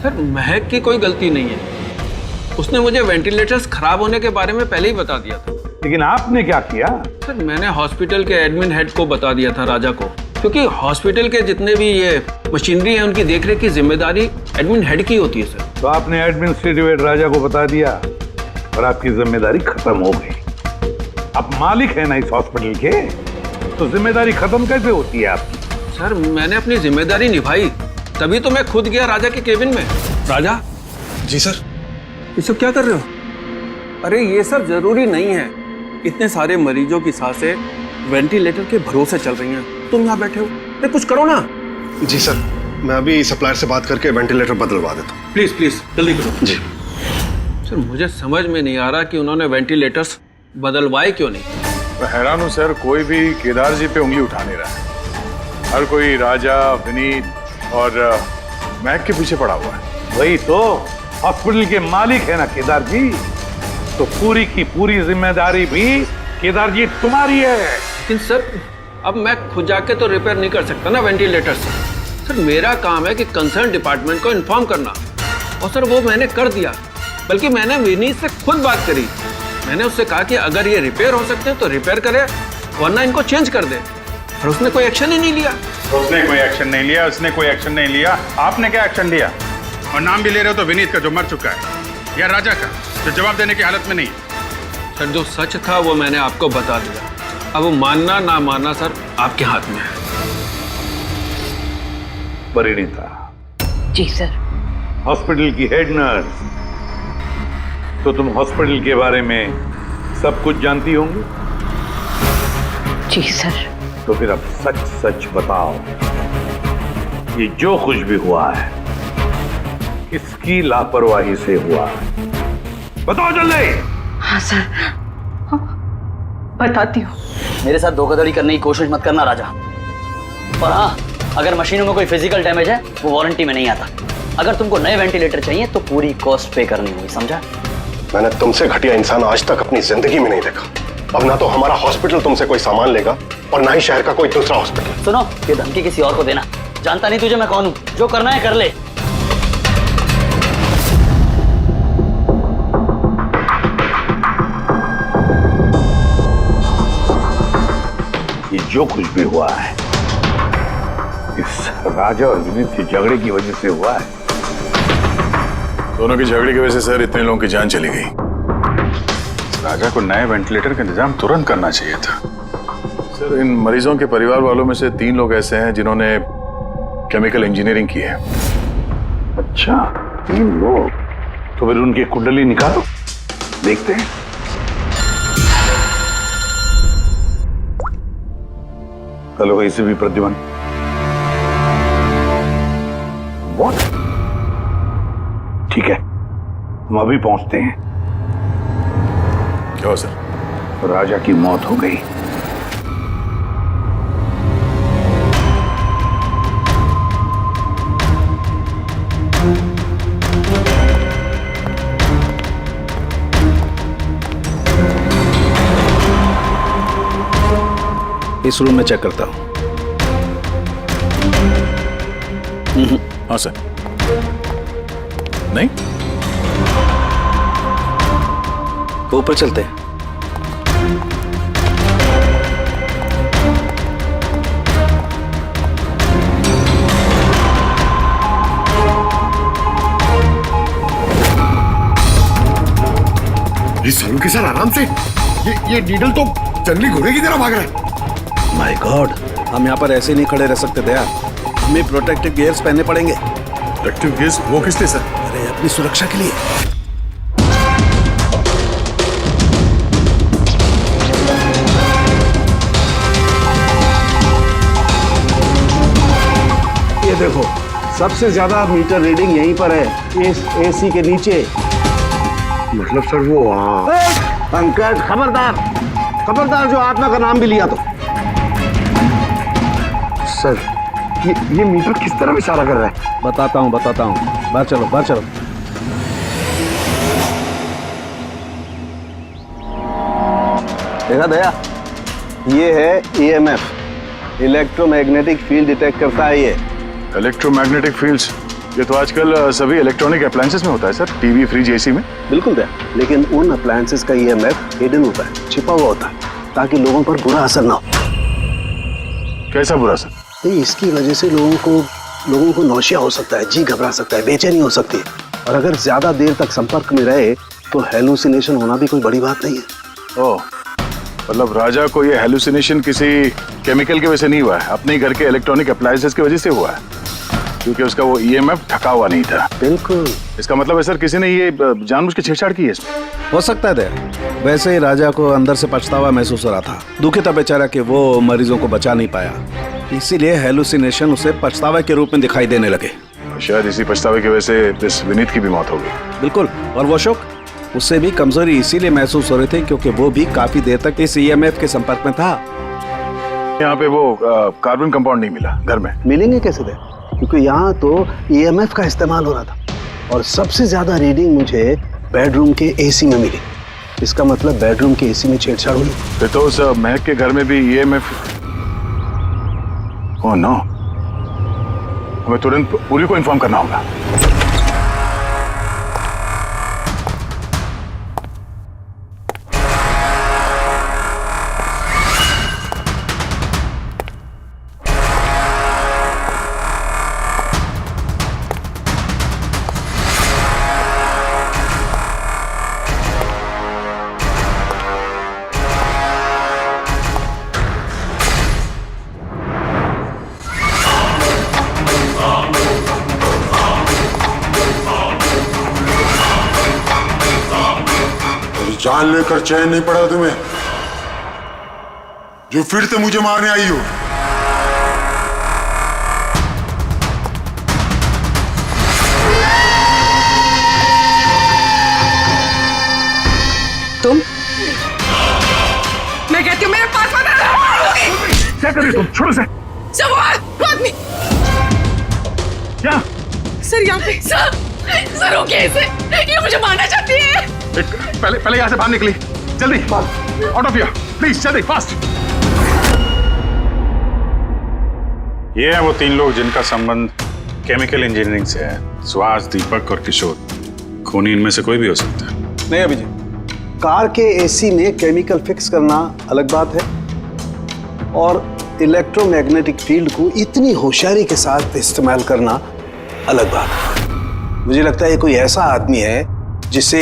सर महक की कोई गलती नहीं है, उसने मुझे वेंटिलेटर्स खराब होने के बारे में पहले ही बता दिया था। लेकिन आपने क्या किया? सर मैंने हॉस्पिटल के एडमिन हेड को बता दिया था, राजा को, क्योंकि हॉस्पिटल के जितने भी ये मशीनरी है उनकी देखरेख की जिम्मेदारी एडमिन हेड की होती है सर। तो आपने एडमिनिस्ट्रेटिव हेड राजा को बता दिया और आपकी जिम्मेदारी खत्म हो गई। आप मालिक है ना इस हॉस्पिटल के, तो जिम्मेदारी खत्म कैसे होती है आपकी? सर मैंने अपनी जिम्मेदारी निभाई, तभी तो मैं खुद गया राजा के केबिन में। राजा। जी सर। ये सब क्या कर रहे हो? अरे ये सब जरूरी नहीं है, इतने सारे मरीजों की सांसें वेंटिलेटर के भरोसे चल रही हैं, तुम यहाँ बैठे हो, अरे कुछ करो ना। जी सर, मैं अभी सप्लायर से बात करके वेंटिलेटर बदलवा देता हूँ। प्लीज प्लीज जल्दी करो। जी सर मुझे समझ में नहीं आ रहा कि उन्होंने वेंटिलेटर्स बदलवाए क्यों नहीं। मैं हैरान हूँ सर, कोई भी केदार जी पे उंगली उठा नहीं रहा है। हर कोई राजा, विनीत और महक के पीछे पड़ा हुआ है। वही तो, हॉस्पिटल के मालिक है ना केदार जी, तो पूरी की पूरी जिम्मेदारी भी केदार जी तुम्हारी है। लेकिन सर अब मैं खुद जाके तो रिपेयर नहीं कर सकता ना वेंटिलेटर्स। सर मेरा काम है कि कंसर्न डिपार्टमेंट को इन्फॉर्म करना, और सर वो मैंने कर दिया। बल्कि मैंने विनीत से खुद बात करी, मैंने उससे कहा कि अगर ये रिपेयर हो सकते हैं तो रिपेयर करे, वरना इनको चेंज कर दे, और उसने कोई एक्शन ही नहीं लिया। उसने कोई एक्शन नहीं लिया, उसने कोई एक्शन नहीं लिया। आपने क्या एक्शन लिया? और नाम भी ले रहे हो तो विनीत का जो मर चुका है, या राजा का जो जवाब देने की हालत में नहीं है। सर जो सच था वो मैंने आपको बता दिया, अब वो मानना ना मानना सर आपके हाथ में है। परिणीता। जी सर। हॉस्पिटल की हेड नर्स, तो तुम हॉस्पिटल के बारे में सब कुछ जानती होंगी। जी सर। तो फिर अब सच सच बताओ, ये जो कुछ भी हुआ है किसकी लापरवाही से हुआ है? बताओ जल्दी। हाँ सर, बताती हूँ। मेरे साथ धोखाधड़ी करने की कोशिश मत करना राजा। और हाँ, अगर मशीनों में कोई फिजिकल डैमेज है वो वारंटी में नहीं आता। अगर तुमको नए वेंटिलेटर चाहिए तो पूरी कॉस्ट पे करनी होगी, समझा? मैंने तुमसे घटिया इंसान आज तक अपनी जिंदगी में नहीं देखा। अब ना तो हमारा हॉस्पिटल तुमसे कोई सामान लेगा और ना ही शहर का कोई दूसरा हॉस्पिटल। सुनो, ये धमकी किसी और को देना, जानता नहीं तुझे मैं कौन हूँ, जो करना है कर ले। ये जो कुछ भी हुआ है इस राजा और विनीत के झगड़े की वजह से हुआ है। दोनों की झगड़े की वजह से सर इतने लोगों की जान चली गई। राजा को नए वेंटिलेटर का इंतजाम तुरंत करना चाहिए था। सर इन मरीजों के परिवार वालों में से 3 लोग ऐसे हैं जिन्होंने केमिकल इंजीनियरिंग की है। अच्छा, 3 लोग? तो फिर उनकी कुंडली निकालो, देखते हैं। हेलो, इसे भी प्रद्युमन। What? ठीक है, हम अभी पहुंचते हैं। क्या सर? राजा की मौत हो गई। इस रूम में चेक करता हूं। हाँ सर। नहीं, तो ऊपर चलते हैं। ये सलू के साथ आराम से, ये नीडल तो जंगली घोड़े की तरह भाग रहा है। माय गॉड, हम यहाँ पर ऐसे नहीं खड़े रह सकते दया, हमें प्रोटेक्टिव गियर्स पहनने पड़ेंगे। प्रोटेक्टिव गियर्स वो किस लिए सर? अरे अपनी सुरक्षा के लिए। ये देखो, सबसे ज्यादा मीटर रीडिंग यहीं पर है, इस एसी के नीचे। मतलब सर वो पंकज, खबरदार खबरदार, जो आत्मा का नाम भी लिया तो। सर ये मीटर किस तरफ इशारा कर रहा है? बताता हूँ बाहर चलो, बाहर चलो। देखा दया, ये है EMF, इलेक्ट्रोमैग्नेटिक फील्ड डिटेक्ट करता है ये। इलेक्ट्रोमैग्नेटिक फील्ड्स, ये तो आजकल सभी इलेक्ट्रॉनिक अप्लायंसेस में होता है सर, टीवी, फ्रिज, एसी में। बिल्कुल दया, लेकिन उन अप्लायंसेस का EMF हिडन होता है, छिपा हुआ होता है, ताकि लोगों पर बुरा असर ना हो। कैसा बुरा असर? इसकी वजह से लोगों को नौशिया हो सकता है, जी घबरा सकता है, बेचैनी हो सकती है, और अगर ज्यादा देर तक संपर्क में रहे तो हेलुसिनेशन होना भी कोई बड़ी बात नहीं है। ओह, मतलब राजा को ये हेलुसिनेशन किसी केमिकल की वजह से नहीं हुआ है, अपने घर के इलेक्ट्रॉनिक अप्लायंसेस की वजह से हुआ है, क्योंकि उसका वो EMF ढका हुआ नहीं था। बिल्कुल। इसका मतलब है सर किसी ने ये जानबूझ के छेड़छाड़ की है इसमें? हो सकता है दया, वैसे ही राजा को अंदर से पछतावा महसूस हो रहा था, दुखी था बेचारा कि वो मरीजों को बचा नहीं पाया, इसीलिए हेलुसिनेशन उसे पछतावा के रूप में दिखाई देने लगे। शायद इसी पछतावे की वजह से इस विनीत की भी मौत हो गई। बिल्कुल, और वो शोक, उससे भी कमजोरी इसीलिए महसूस हो रही थी क्योंकि वो भी काफी देर तक इस EMF के संपर्क में था। यहाँ पे वो कार्बन कंपाउंड नहीं मिला घर में। मिलेंगे कैसे दे, क्योंकि यहाँ तो EMF का इस्तेमाल हो रहा था, और सबसे ज्यादा रीडिंग मुझे बेडरूम के AC में मिली। इसका मतलब बेडरूम के AC में छेड़छाड़ हुई। फिर तो उस महक के घर में भी EMF। ओह नो, हमें तुरंत पूरी को इन्फॉर्म करना होगा। जान लेकर चैन नहीं पड़ा तुम्हें, जो फिर से मुझे मारने आई हो। तुम? मैं कहती हूँ मेरे पास मत आना। क्या कर रही हो तुम? छोड़ो से। सर वो आदमी। क्या? सर यहाँ पे। सर रोकिए इसे, ये मुझे मारना चाहती है। पहले यहाँ से बाहर निकली, जल्दी, आउट ऑफ हियर, प्लीज, जल्दी, फास्ट। ये है वो 3 लोग जिनका संबंध केमिकल इंजीनियरिंग से है, सुहास, दीपक और किशोर। खूनी इनमें से कोई भी हो सकता है। नहीं अभिजीत, कार के AC में केमिकल फिक्स करना अलग बात है, और इलेक्ट्रोमैग्नेटिक फील्ड को इतनी होशियारी के साथ इस्तेमाल करना अलग बात है। मुझे लगता है ये कोई ऐसा आदमी है जिसे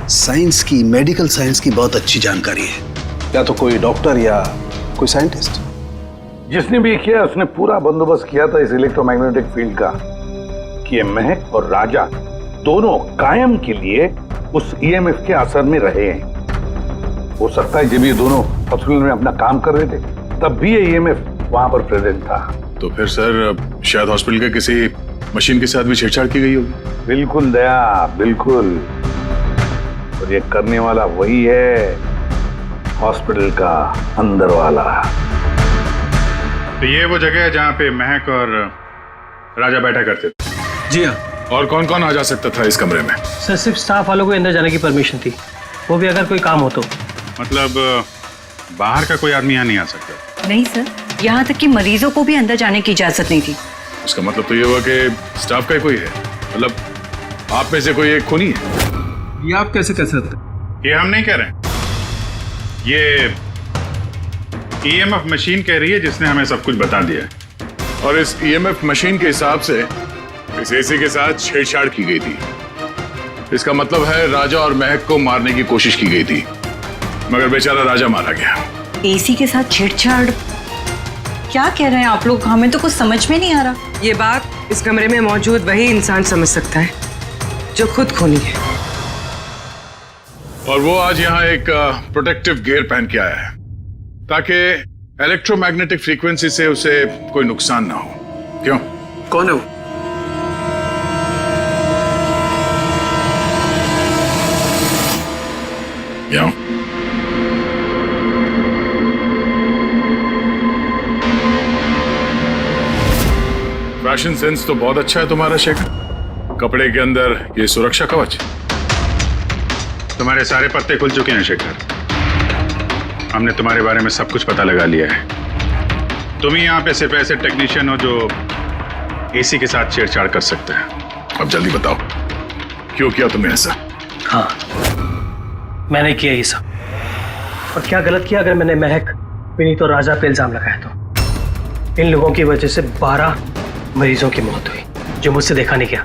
साइंस की, मेडिकल साइंस की बहुत अच्छी जानकारी है, या तो कोई डॉक्टर या कोई साइंटिस्ट। जिसने भी किया उसने पूरा बंदोबस्त किया था इस इलेक्ट्रोमैग्नेटिक फील्ड का, कि ये महक और राजा दोनों कायम के लिए उस EMF के असर में रहे हैं। हो सकता है जब ये दोनों हॉस्पिटल में अपना काम कर रहे थे तब भी ये EMF वहां पर प्रेजेंट था। तो फिर सर शायद हॉस्पिटल के किसी मशीन के साथ भी छेड़छाड़ की गई होगी। बिल्कुल दया, बिल्कुल, और ये करने वाला वही है, हॉस्पिटल का अंदर वाला। तो ये वो जगह है जहाँ पे महक और राजा बैठा करते थे? जी हाँ। और कौन कौन आ जा सकता था इस कमरे में? सर सिर्फ स्टाफ वालों को अंदर जाने की परमिशन थी, वो भी अगर कोई काम हो तो। मतलब बाहर का कोई आदमी यहाँ नहीं आ सकता? नहीं सर, यहाँ तक कि मरीजों को भी अंदर जाने की इजाजत नहीं थी। उसका मतलब तो ये हुआ कि स्टाफ का ही कोई है, मतलब आप में से कोई एक खूनी है। ये आप कैसे कह सकते हैं? ये हम नहीं कह रहे हैं, ये ईएमएफ मशीन कह रही है जिसने हमें सब कुछ बता दिया है। और इस ईएमएफ मशीन के हिसाब से इस एसी के साथ छेड़छाड़ की गई थी। इसका मतलब है राजा और महक को मारने की कोशिश की गई थी, मगर बेचारा राजा मारा गया। एसी के साथ छेड़छाड़? क्या कह रहे हैं आप लोग? हमें तो कुछ समझ में नहीं आ रहा। ये बात इस कमरे में मौजूद वही इंसान समझ सकता है जो खुद खूनी है। और वो आज यहाँ एक प्रोटेक्टिव गियर पहन के आया है ताकि इलेक्ट्रोमैग्नेटिक फ्रीक्वेंसी से उसे कोई नुकसान ना हो। क्यों? कौन है वो? क्यों? फैशन सेंस तो बहुत अच्छा है तुम्हारा शेखर। कपड़े के अंदर ये सुरक्षा कवच। तुम्हारे सारे पत्ते खुल चुके हैं शेखर। हमने तुम्हारे बारे में सब कुछ पता लगा लिया है। तुम ही यहाँ पे सिर्फ ऐसे टेक्नीशियन हो जो एसी के साथ छेड़छाड़ कर सकते हैं। अब जल्दी बताओ, क्यों किया तुमने ऐसा? हाँ, मैंने किया ये सब। और क्या गलत किया अगर मैंने महक, विनीत और राजा पे इल्जाम लगाया तो? इन लोगों की वजह से 12 मरीजों की मौत हुई जो मुझसे देखा नहीं गया।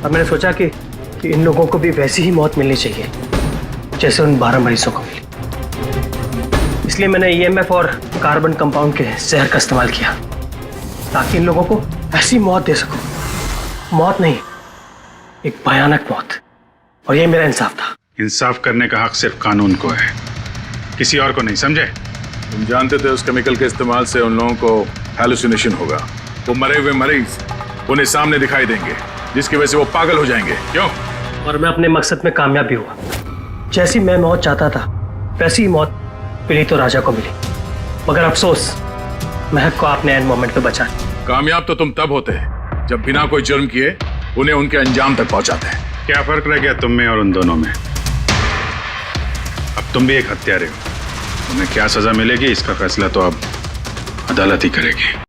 और मैंने सोचा कि इन लोगों को भी वैसी ही मौत मिलनी चाहिए जैसे उन 12 मरीजों को मिली। इसलिए मैंने ईएमएफ और कार्बन कंपाउंड के जहर का इस्तेमाल किया ताकि इन लोगों को ऐसी मौत दे सकूं। मौत नहीं, एक भयानक मौत। और ये मेरा इंसाफ था। इंसाफ करने का हक सिर्फ कानून को है, किसी और को नहीं, समझे? तुम जानते थे उस केमिकल के इस्तेमाल से उन लोगों को हैलुसिनेशन होगा। वो मरे हुए मरीज उन्हें सामने दिखाई देंगे जिसकी वजह से वो पागल हो जाएंगे। क्यों? और मैं अपने मकसद में कामयाब भी हुआ। जैसी मैं मौत चाहता था वैसी ही मौत विनीत और राजा को मिली। मगर अफसोस, महक को आपने एंड मोमेंट पे बचा। कामयाब तो तुम तब होते जब बिना कोई जुर्म किए उन्हें उनके अंजाम तक पहुंचाते हैं। क्या फर्क रह गया तुम में और उन दोनों में? अब तुम भी एक हत्यारे हो। तुम्हें क्या सजा मिलेगी इसका फैसला तो अब अदालत ही करेगी।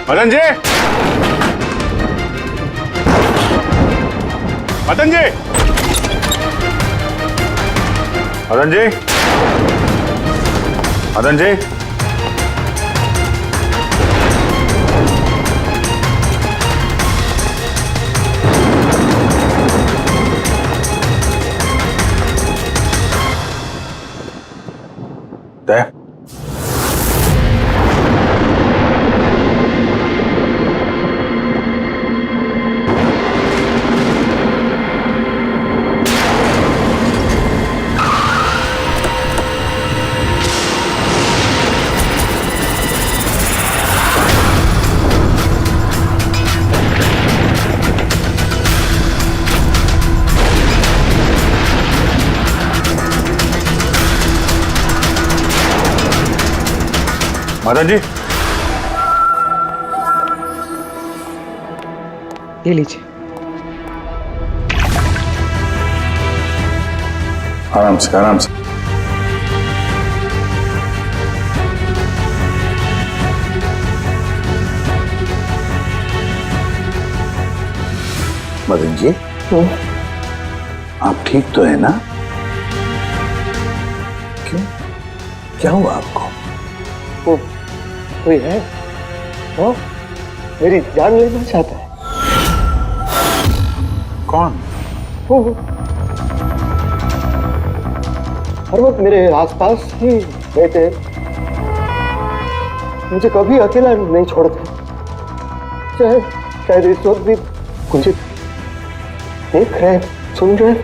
मदन जी, मदन जी, मदन जी, मदन जी, तय मदन जी, ये लीजिए। आराम से आराम से। मदन जी, आप ठीक तो है ना? क्यों, क्या हुआ आपको? वो कोई है, वो मेरी जान लेना चाहता है। कौन? वो हर वक्त मेरे आसपास ही रहते हैं, मुझे कभी अकेला नहीं छोड़ते। शायद इस वक्त भी मुझे देख रहे, सुन रहे।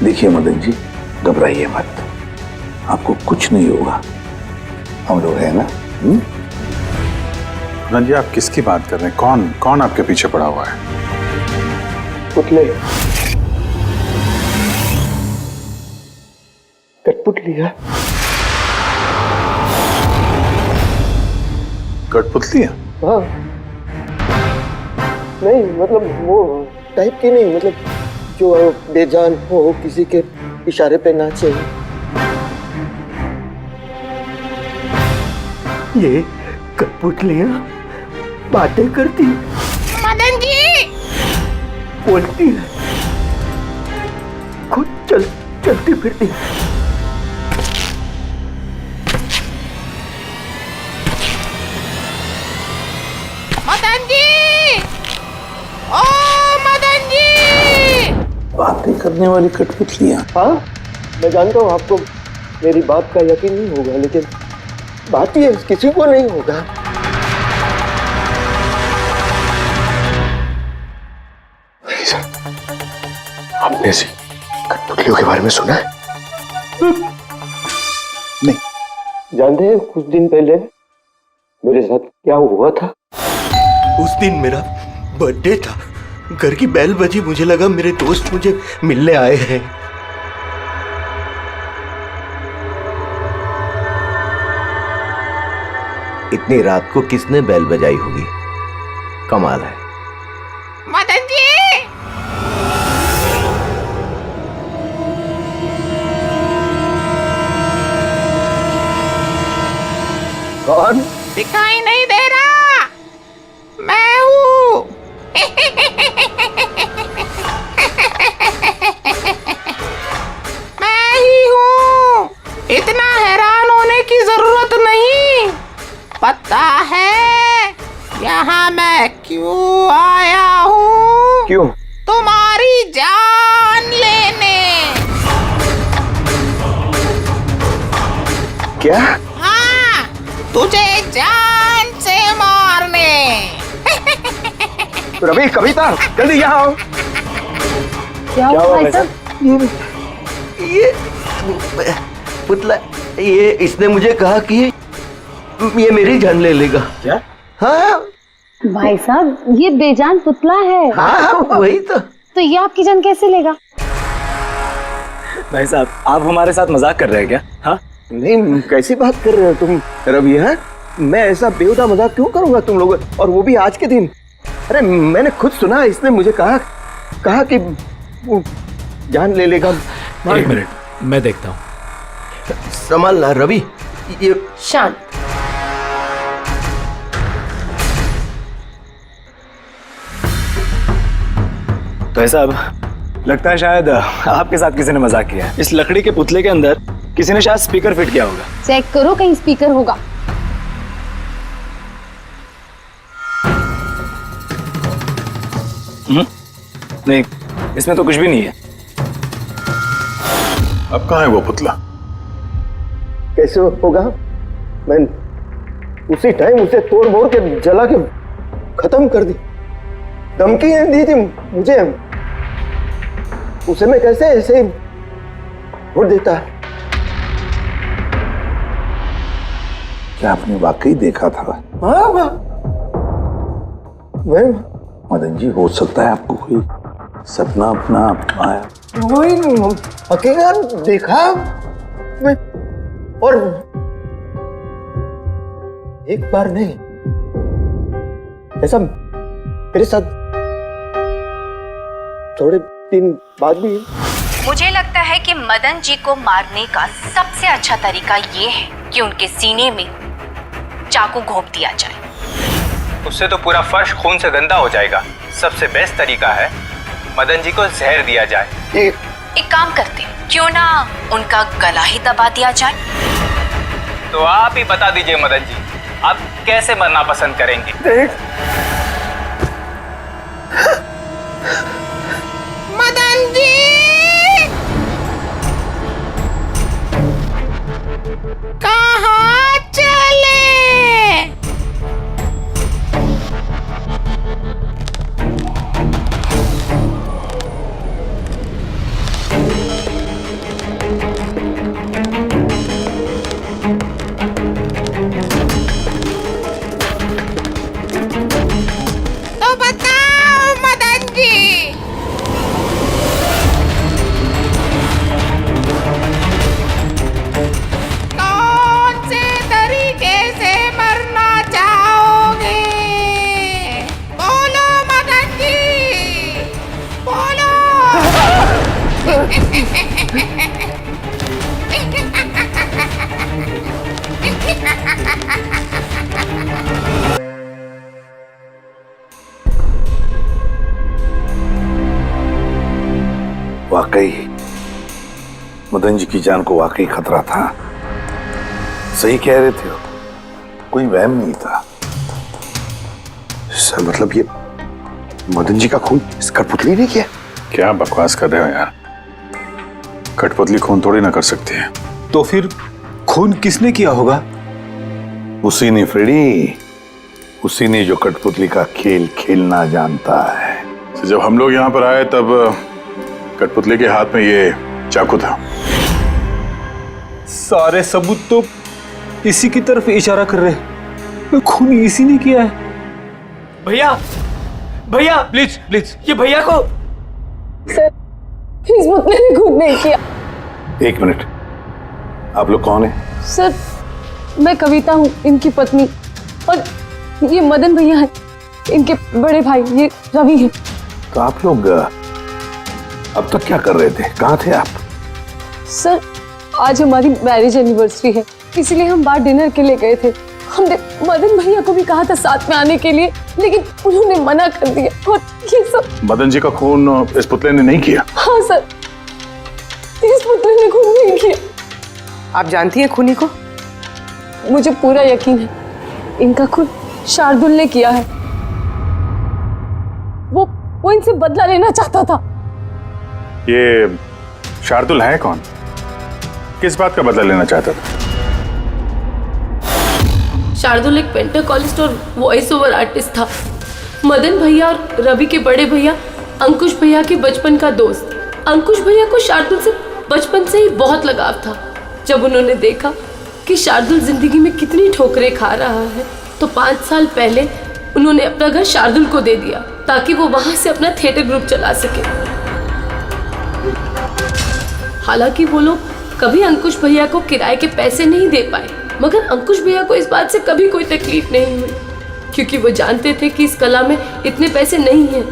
देखिए मदन जी, घबराइए मत, आपको कुछ नहीं होगा, हम लोग हैं ना। मदन जी, आप किसकी बात कर रहे हैं? कौन कौन आपके पीछे पड़ा हुआ है? पुतले, कठपुतली है। कठपुतली है? हाँ, नहीं मतलब वो टाइप की नहीं, मतलब जो बेजान हो, किसी के इशारे पे नाचे। ये कठपुतलियां बातें करती, मदन जी बोलती है, खुद चलती फिरती। मदन जी, ओ मदन जी। बातें करने वाली कठपुतलियां? हाँ, मैं जानता हूँ आपको मेरी बात का यकीन नहीं होगा, लेकिन बात ये किसी को नहीं होगा। आपने से कठपुतलियों के बारे में सुना है? नहीं। जानते हैं कुछ दिन पहले मेरे साथ क्या हुआ था? उस दिन मेरा बर्थडे था, घर की बेल बजी, मुझे लगा मेरे दोस्त मुझे मिलने आए हैं। इतनी रात को किसने बेल बजाई होगी? कमाल है। मदन जी, कौन? दिखाई नहीं दे रहा, मैं हूँ। मैं ही हूँ, इतना हैरान होने की जरूरत नहीं। पता है यहाँ मैं क्यों आया हूँ? क्यों? तुम्हारी जान लेने। क्या? हाँ, तुझे जान से मारने। रवि, कविता, जल्दी यहाँ आओ। क्या हुआ भाई साहब? ये पुतला, ये इसने मुझे कहा कि ये मेरी जान ले लेगा। क्या? हाँ भाई साहब, ये बेजान पुतला है। हाँ, वही तो ये आपकी जान कैसे लेगा? भाई साहब, आप हमारे साथ मजाक कर रहे हैं क्या? हाँ नहीं, कैसी बात कर रहे हो तुम रवि? है, मैं ऐसा बेहुदा मजाक क्यों करूंगा तुम लोग, और वो भी आज के दिन? अरे मैंने खुद सुना, इसने मुझे कहा कि वो जान ले लेगा। एक मिनट, मैं देखता हूँ। संभालना रवि। ये शांत। तो ऐसा अब लगता है शायद आपके साथ किसी ने मजाक किया है। इस लकड़ी के पुतले के अंदर किसी ने शायद स्पीकर फिट किया होगा। चेक करो, कहीं स्पीकर होगा। नहीं, इसमें तो कुछ भी नहीं है। अब कहाँ है वो पुतला? कैसे होगा? मैं उसी टाइम उसे तोड़ मोड़ के जला के खत्म कर दी, धमकी दी थी मुझे, उसे मैं कैसे ऐसे ही छोड़ देता? क्या आपने वाकई देखा था? हाँ, मैं मदन जी, हो सकता है आपको कोई सपना अपना आया। वही अकेला देखा मैं, और एक बार नहीं, ऐसा मेरे साथ थोड़े दिन बाद भी। मुझे लगता है कि मदन जी को मारने का सबसे अच्छा तरीका ये है कि उनके सीने में चाकू घोंप दिया जाए। उससे तो पूरा फर्श खून से गंदा हो जाएगा। सबसे बेस्ट तरीका है मदन जी को जहर दिया जाए। एक काम करते हैं, क्यों ना उनका गला ही दबा दिया जाए। तो आप ही बता दीजिए मदन जी, आप कैसे मरना पसंद करेंगे? मदन जी, कहाँ चले? तो बताओ मदन जी, कौन से तरीके से मरना चाहोगे? बोलो मदन जी, बोलो। वाकई मदन जी की जान को वाकई खतरा था। सही कह रहे थे, कोई वहम नहीं था। सर मतलब ये मदन जी का खून इस कठपुतली ने किया? क्या बकवास कर रहे हो यार? कठपुतली खून थोड़ी ना कर सकती है। तो फिर खून किसने किया होगा? उसी ने फ्रेडी, उसी ने जो कठपुतली का खेल खेलना जानता है। तो जब हम लोग यहाँ पर आए तब कठपुतली के हाथ में ये चाकू था। सारे सबूत तो इसी की तरफ इशारा कर रहे हैं। खून इसी ने किया है। भैया, भैया प्लीज प्लीज, ये भैया को। सर, इस पुतले ने खून नहीं किया। एक मिनट, आप लोग कौन हैं? सर, मैं कविता हूँ, इनकी पत्नी, और ये मदन भैया हैं, इनके बड़े भाई, ये रवि हैं। तो आप लोग अब तक क्या कर रहे थे? कहाँ थे आप? सर, आज हमारी मैरिज एनिवर्सरी है, इसलिए हम बाहर डिनर के लिए गए थे। हमने मदन भैया को भी कहा था साथ में आने के लिए, लेकिन उन्होंने मना कर दिया। और ये सब मदन जी का खून इस पुतले ने नहीं किया? हाँ सर, इस पुतले ने खून नहीं किया। आप जानती हैं खूनी को? मुझे पूरा यकीन है, इनका खून शार्दुल ने किया है। वो इनसे बदला लेना चाहता था। ये शार्दुल है कौन? किस बात का बदला लेना चाहता था? शार्दुल एक पेंटाकोलिस्ट और वॉइस ओवर आर्टिस्ट था। मदन भैया और रवि के बड़े भैया अंकुश भैया के बचपन का दोस्त। अंकुश भैया को शार्दुल से बचपन से ही बहुत लगाव था। जब उन्होंने देखा कि शार्दुल जिंदगी में कितनी ठोकरें खा रहा है, तो 5 साल पहले उन्होंने अपना घर शार्दुल को दे दिया ताकि वो वहां से अपना थिएटर ग्रुप चला सके। हालांकि वो लोग कभी अंकुश भैया को किराए के पैसे नहीं दे पाए, मगर अंकुश भैया को इस बात से कभी कोई तकलीफ नहीं हुई, क्योंकि वो जानते थे कि इस कला में इतने पैसे नहीं हैं।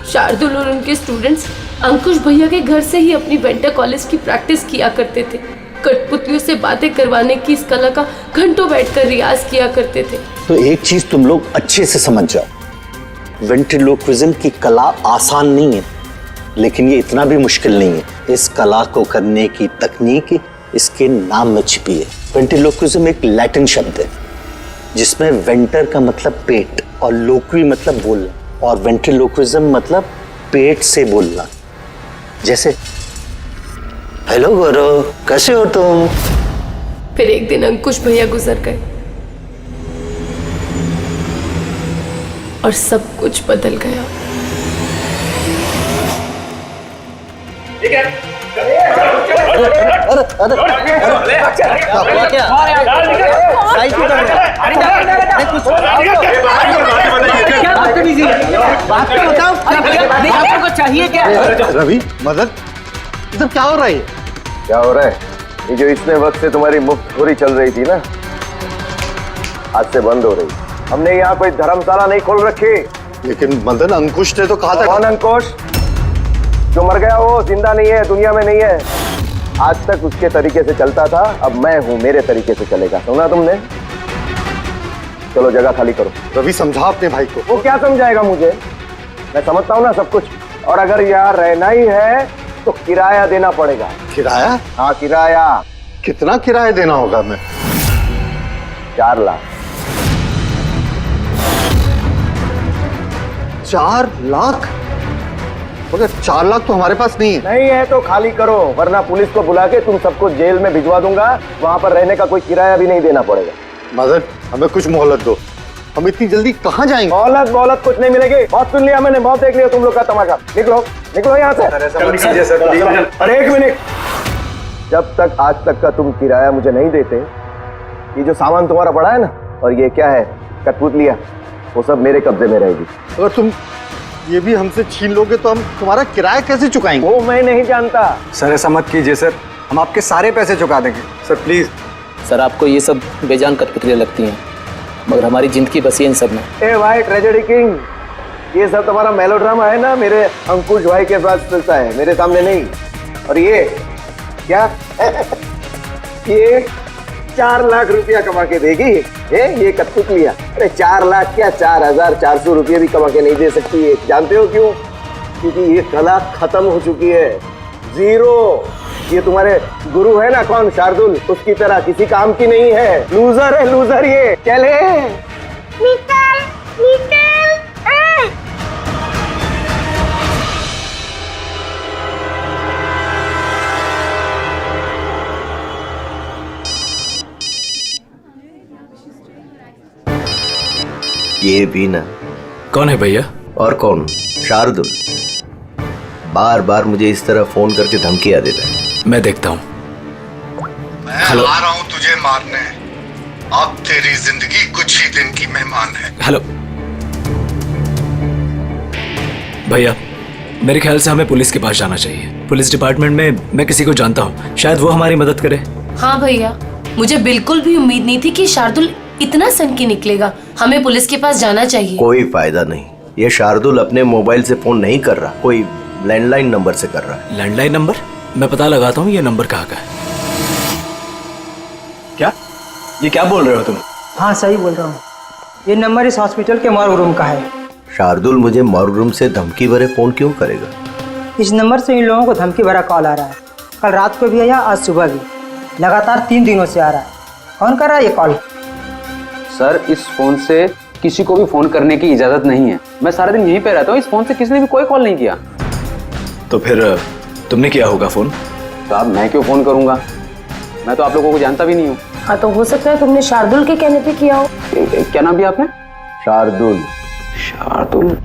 शार्दुल और उनके स्टूडेंट्स अंकुश भैया के घर से ही अपनी वेंटर कॉलेज की प्रैक्टिस किया करते थे। कठपुतलियों से बातें करवाने की इस कला का घंटों बैठकर रियाज किया करते थे। तो एक चीज तुम लोग अच्छे से समझ जाओ, वेंट्रिलोक्विज्म की कला आसान नहीं है, लेकिन ये इतना भी मुश्किल नहीं है। इस कला को करने की तकनीक इसके नाम में छिपी है। वेंट्रिलोक्विज्म एक लैटिन शब्द है जिसमें वेंटर का मतलब पेट और लोक्वी मतलब बोलना, और वेंट्रिलोक्विज्म मतलब पेट से बोलना। जैसे हेलो गौरव, कैसे हो तुम? फिर एक दिन अंकुश भैया गुजर गए और सब कुछ बदल गया। चाहिए क्या? रवि, मदन, ये सब क्या हो रहा है? क्या हो रहा है? ये जो इतने वक्त से तुम्हारी मुफ्त खोरी चल रही थी ना, आज से बंद हो रही। हमने यहाँ कोई धर्मशाला नहीं खोल रखी। लेकिन मदन, अंकुश ने तो कहा था। कौन अंकुश? जो मर गया वो जिंदा नहीं है, दुनिया में नहीं है। आज तक उसके तरीके से चलता था, अब मैं हूँ, मेरे तरीके से चलेगा। सुना तुमने? चलो जगह खाली करो। रवि, समझा अपने भाई को। वो क्या समझाएगा मुझे? मैं समझता हूँ ना सब कुछ। और अगर यहाँ रहना ही है तो किराया देना पड़ेगा। किराया? हाँ, किराया। कितना किराया देना होगा? मैं 4 लाख। 4 लाख? मगर 4 लाख तो हमारे पास नहीं है। नहीं है तो खाली करो, वरना पुलिस को बुला के तुम सबको जेल में भिजवा दूंगा। वहां पर रहने का कोई किराया भी नहीं देना पड़ेगा। मदन, हमें कुछ मोहलत दो। हम इतनी जल्दी कहाँ जाएंगे? मोहलत कुछ नहीं मिलेगी। बहुत सुन लिया मैंने, बहुत देख लिया तुम लोग का तमाशा। निकलो निकलो यहाँ से। अरे 1 मिनट, जब तक आज तक का तुम किराया मुझे नहीं देते, ये जो सामान तुम्हारा पड़ा है ना, और ये क्या है, कठपुतलियां, वो सब मेरे कब्जे में रहेगी। अगर तुम ये भी हमसे छीन लोगे तो हम तुम्हारा किराया कैसे चुकाएंगे? वो मैं नहीं जानता। सर ऐसा मत कीजिए सर, हम आपके सारे पैसे चुका देंगे सर, प्लीज। सर आपको ये सब बेजान कठपुतलियां लगती हैं, मगर हमारी जिंदगी बसी है इन सब में। ए भाई ट्रेजेडी किंग, ये सब तुम्हारा मेलोड्रामा है ना, मेरे अंकुश भाई के पास चलता है, मेरे सामने नहीं। और ये क्या ये 4 लाख रुपया कमा के देगी ये कठपुतलियां? अरे 4 लाख क्या, 4,400 रुपये भी कमा के नहीं दे सकती है। जानते हो क्यों? क्योंकि ये कला खत्म हो चुकी है, जीरो। ये तुम्हारे गुरु है ना, कौन, शार्दुल, उसकी तरह किसी काम की नहीं है। लूजर है, लूजर ये। चले निकल निकल। ये भी ना। कौन है भैया? और कौन? शार्दुल। बार बार मुझे इस तरह फोन करके धमकियां देता है। मैं देखता हूँ। मैं आ रहा हूँ तुझे मारने। अब तेरी जिंदगी कुछ ही दिन की मेहमान है। हेलो भैया, मेरे ख्याल से हमें पुलिस के पास जाना चाहिए। पुलिस डिपार्टमेंट में मैं किसी को जानता हूँ, शायद वो हमारी मदद करे। हाँ भैया, मुझे बिल्कुल भी उम्मीद नहीं थी कि शार्दुल इतना सनकी निकलेगा। हमें पुलिस के पास जाना चाहिए। कोई फायदा नहीं, ये शार्दुल अपने मोबाइल से फोन नहीं कर रहा, कोई लैंडलाइन नंबर से कर रहा है। Landline number? मैं पता लगाता हूँ ये नंबर कहाँ का है। क्या? ये क्या बोल रहे हो तुम? हाँ सही बोल रहा हूँ, ये नंबर इस हॉस्पिटल के मॉर्ग रूम का है। शार्दुल मुझे मॉर्ग रूम से धमकी भरे फोन क्यों करेगा? इस नंबर से इन लोगों को धमकी भरा कॉल आ रहा है। कल रात को भी आया, आज सुबह भी, लगातार 3 दिनों से आ रहा है। कौन कर रहा है ये कॉल? सर इस फोन से किसी को भी फोन करने की इजाजत नहीं है। मैं सारा दिन यहीं पे रहता हूँ, इस फोन से किसी ने भी कोई कॉल नहीं किया। तो फिर तुमने किया होगा फोन? तो अब मैं क्यों फोन करूंगा, मैं तो आप लोगों को जानता भी नहीं हूँ। हाँ तो हो सकता है तुमने शार्दुल के कहने पे किया हो। क्या नाम दिया आपने? शार्दुल। शार्दुल?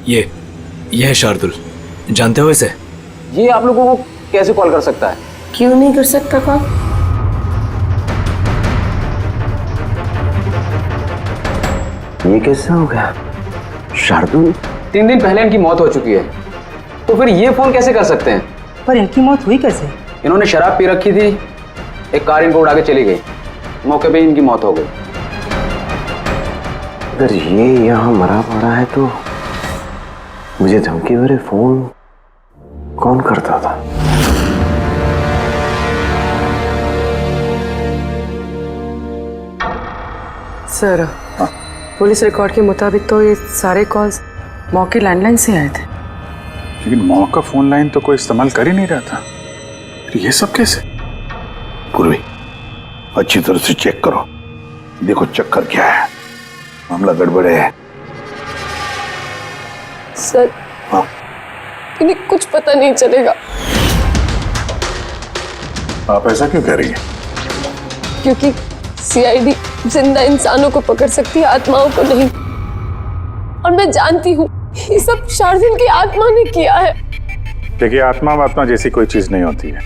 ये है शार्दुल, जानते हो इसे? ये आप लोगों को कैसे कॉल कर सकता है? क्यों नहीं कर सकता कॉल? ये कैसे हो गया? शार्दुल 3 दिन पहले इनकी मौत हो चुकी है, तो फिर ये फोन कैसे कर सकते हैं? पर इनकी मौत हुई कैसे? इन्होंने शराब पी रखी थी, एक कार इनको उड़ा के चली गई, मौके पे इनकी मौत हो गई। अगर ये यहाँ मरा पड़ा है तो मुझे धमकी भरे फोन कौन करता था? सर पुलिस रिकॉर्ड के मुताबिक तो ये सारे कॉल्स मौके लैंडलाइन से आए थे। लेकिन मौका फोन लाइन तो कोई इस्तेमाल कर ही नहीं रहा था, फिर ये सब कैसे? पूर्वी, अच्छी तरह से चेक करो, देखो चक्कर क्या है, मामला गड़बड़े है। सर हाँ? इन्हें कुछ पता नहीं चलेगा। आप ऐसा क्यों कह रही हैं? क्योंकि सीआईडी जिंदा इंसानों को पकड़ सकती है, आत्माओं को नहीं। और मैं जानती हूँ ये सब शार्दुल की आत्मा ने किया है। देखिए, आत्मा जैसी कोई चीज नहीं होती है।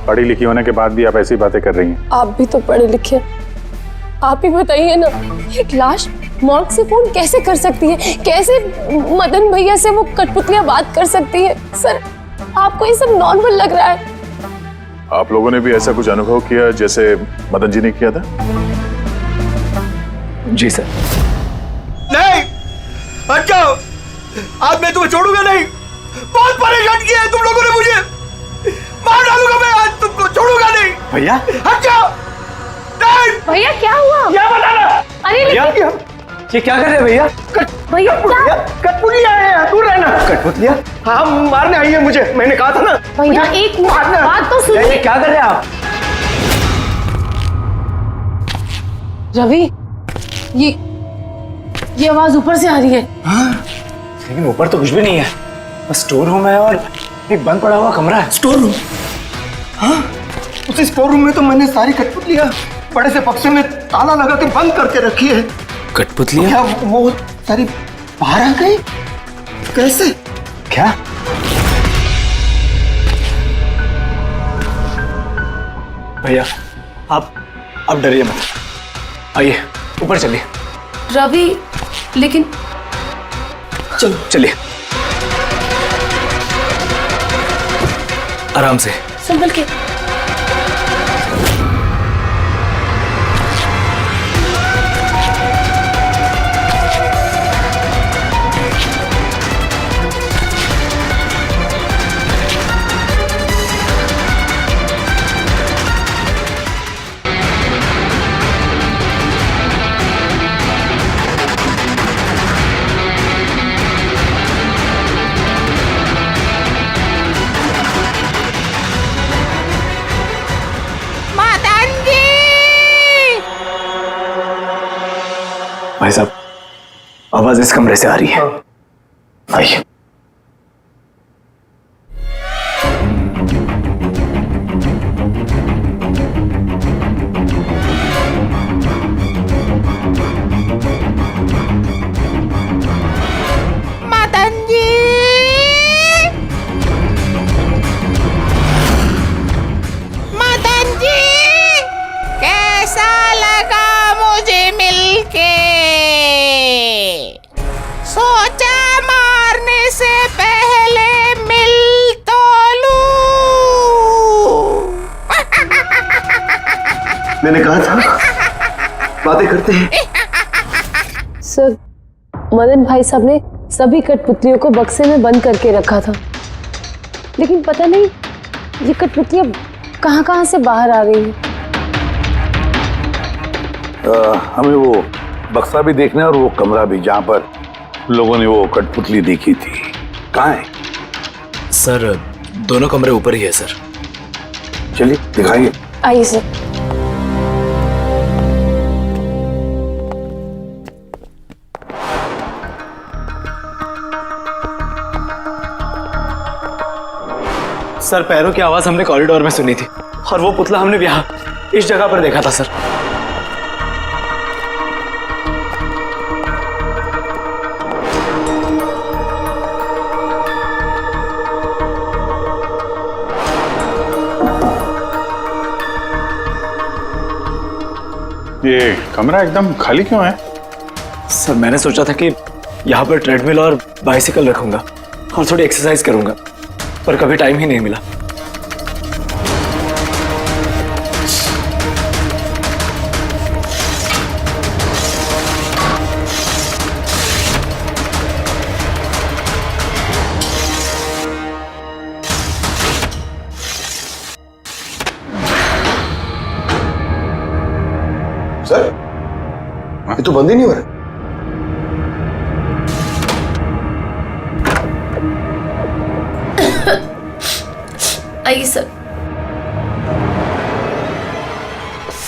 पढ़ी लिखी होने के बाद भी आप ऐसी बातें कर रही हैं। आप भी तो पढ़े लिखे, आप ही बताइए ना, एक लाश मॉर्ग से फोन कैसे कर सकती है? कैसे मदन भैया से वो कठपुतलियां बात कर सकती है? सर आपको ये सब नॉर्मल लग रहा है? आप लोगों ने भी ऐसा कुछ अनुभव किया जैसे मदन जी ने किया था? जी सर। नहीं, हट जाओ। आज मैं तुम्हें छोड़ूंगा नहीं। बहुत परेशान किया है तुम लोगों ने मुझे। मार डालूंगा मैं, आज तुमको छोड़ूगा नहीं। भैया हट जाओ। नहीं भैया क्या हुआ? क्या बताना? अरे भैया लेकिन ये क्या कर रहे हैं भैया? भैया क्या? कठपुतलियां आए हैं, दूर रहना। कठपुतलियां? हाँ, मारने आई है मुझे, मैंने कहा था ना। भैया एक बात तो सुनिए। ये क्या कर रहे हैं आप? रवि, ये आवाज ऊपर से आ रही है। हाँ, लेकिन ऊपर तो कुछ भी नहीं है, बस स्टोर रूम है और एक बंद पड़ा हुआ कमरा है। Store room? हाँ, उसी स्टोर रूम में तो मैंने सारी कठपुतलियां बड़े से बक्से में ताला लगा के बंद करके रखी है। कठपुतलियां? क्या वो सारी बाहर आ गई? कैसे? क्या? भैया आप डरिए मत, आइए ऊपर चलिए। रवि लेकिन चलिए आराम से, संभल के। भाई साहब आवाज इस कमरे से आ रही है, आइए। मदन जी, मदन जी, कैसा लगा मुझे मिलके? सोचा मारने से पहले मिल तो लूं। मैंने कहा था बातें करते हैं। सर, मदन भाई साहब ने सभी कठपुतलियों को बक्से में बंद करके रखा था, लेकिन पता नहीं ये कठपुतलियां कहां से बाहर आ रही हैं। हमें वो बक्सा भी देखना है और वो कमरा भी जहाँ पर लोगों ने वो कठपुतली देखी थी। कहाँ है? सर दोनों कमरे ऊपर ही है सर। चलिए दिखाइए। आइए सर। सर पैरों की आवाज हमने कॉरिडोर में सुनी थी और वो पुतला हमने यहाँ इस जगह पर देखा था सर। ये कमरा एकदम खाली क्यों है? सर मैंने सोचा था कि यहाँ पर ट्रेडमिल और बाइसिकल रखूंगा और थोड़ी एक्सरसाइज करूंगा, पर कभी टाइम ही नहीं मिला। सर ये तो बंद ही नहीं हो रहा। आइए सर।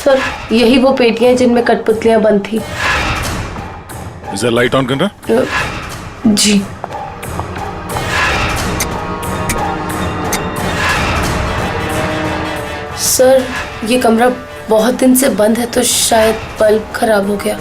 सर यही वो पेटियां हैं जिनमें कठपुतलियां बंद थी। इधर लाइट ऑन करना। जी। सर ये कमरा बहुत दिन से बंद है तो शायद बल्ब खराब हो गया।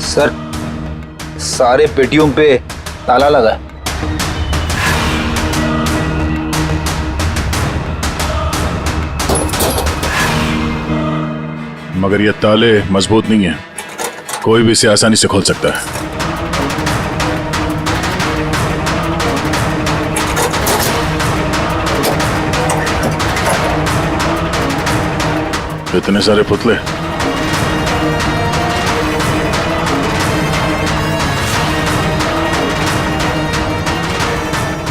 सर सारे पेटियों पे ताला लगा है। मगर ये ताले मजबूत नहीं है, कोई भी इसे आसानी से खोल सकता है। इतने सारे पुतले,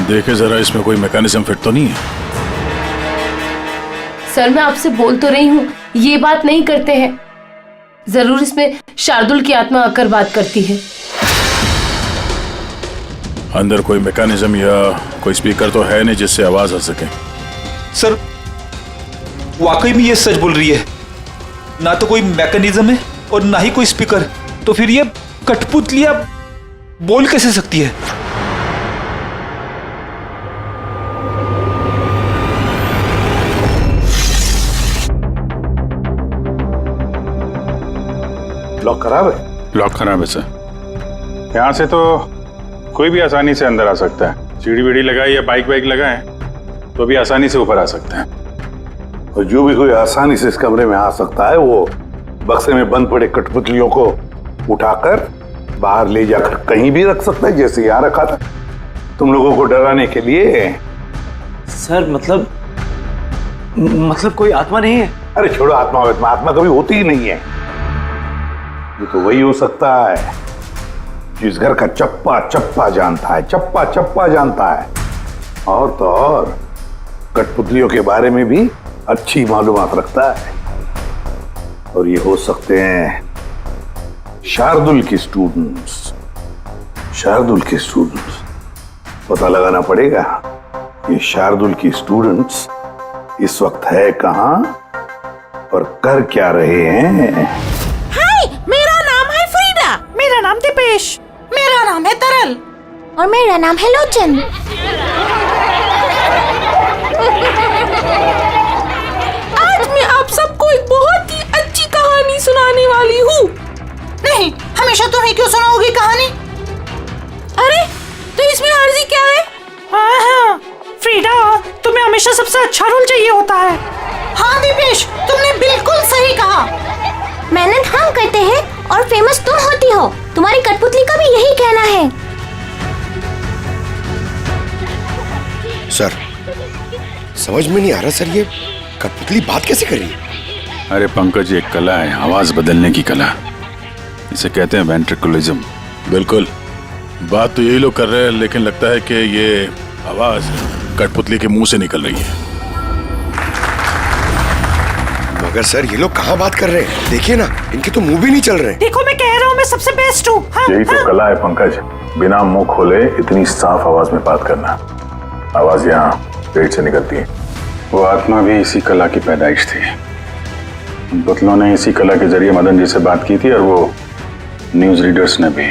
देखे जरा इसमें कोई मैकेनिज्म फिट तो नहीं है। सर मैं आपसे बोल तो रही हूँ ये बात नहीं करते हैं, जरूर इसमें शार्दुल की आत्मा आकर बात करती है। अंदर कोई मैकेनिज्म या कोई स्पीकर तो है नहीं जिससे आवाज आ सके। सर वाकई में ये सच बोल रही है, ना तो कोई मैकेनिज्म है और ना ही कोई स्पीकर, तो फिर ये कठपुतलियां बोल कैसे सकती है? लॉक खराब है? लॉक खराब है सर। यहाँ से तो कोई भी आसानी से अंदर आ सकता है। सीढ़ी वीढ़ी लगाए या बाइक वाइक लगाए तो भी आसानी से ऊपर आ सकते हैं। और जो भी कोई आसानी से इस कमरे में आ सकता है वो बक्से में बंद पड़े कठपुतलियों को उठाकर बाहर ले जाकर कहीं भी रख सकता है, जैसे यहाँ रखा था तुम लोगों को डराने के लिए। सर मतलब कोई आत्मा नहीं है? अरे छोड़ो आत्मा, आत्मा कभी होती ही नहीं है। ये तो वही हो सकता है जिस घर का चप्पा चप्पा जानता है, चप्पा चप्पा जानता है। और तो और कठपुतलियों के बारे में भी अच्छी मालूमात रखता है। और ये हो सकते हैं शार्दुल के स्टूडेंट्स। शार्दुल के स्टूडेंट्स पता लगाना पड़ेगा ये शार्दुल के स्टूडेंट्स इस वक्त है कहां और कर क्या रहे हैं। हाय, मेरा नाम है फ्रीडा। मेरा नाम दीपेश। मेरा नाम है तरल। और मेरा नाम है लोचन। आज मैं आप सबको एक बहुत ही अच्छी कहानी सुनाने वाली हूँ। नहीं, हमेशा तुम ही क्यों सुनाओगी कहानी? अरे तो इसमें अर्जी क्या है? हाँ, फ्रीडा तुम्हें हमेशा सबसे अच्छा रोल चाहिए होता है। हाँ दीपेश, तुमने बिल्कुल सही कहा। मेहनत हम करते हैं और फेमस तुम होती हो। तुम्हारी कठपुतली का भी यही कहना है। सर समझ में नहीं आ रहा सर, ये कठपुतली बात कैसे कर रही है? अरे पंकज, एक कला है आवाज बदलने की कला, इसे कहते हैं वेंट्रिकुलिज्म। बिल्कुल, बात तो यही लोग कर रहे हैं, लेकिन लगता है कि ये आवाज कठपुतली के मुंह से निकल रही है। मगर सर ये लोग कहाँ बात कर रहे हैं? देखिए ना, इनके तो मुंह भी नहीं चल रहे। देखो मैं कह रहा हूँ मैं सबसे बेस्ट हूँ। हाँ, यही तो कला है पंकज, बिना मुंह खोले इतनी साफ आवाज में बात करना। आवाज यहाँ पेट से निकलती है। वो आत्मा भी इसी कला की पैदाइश थी। उन पुतलों ने इसी कला के जरिए मदन जी से बात की थी और वो न्यूज रीडर्स ने भी।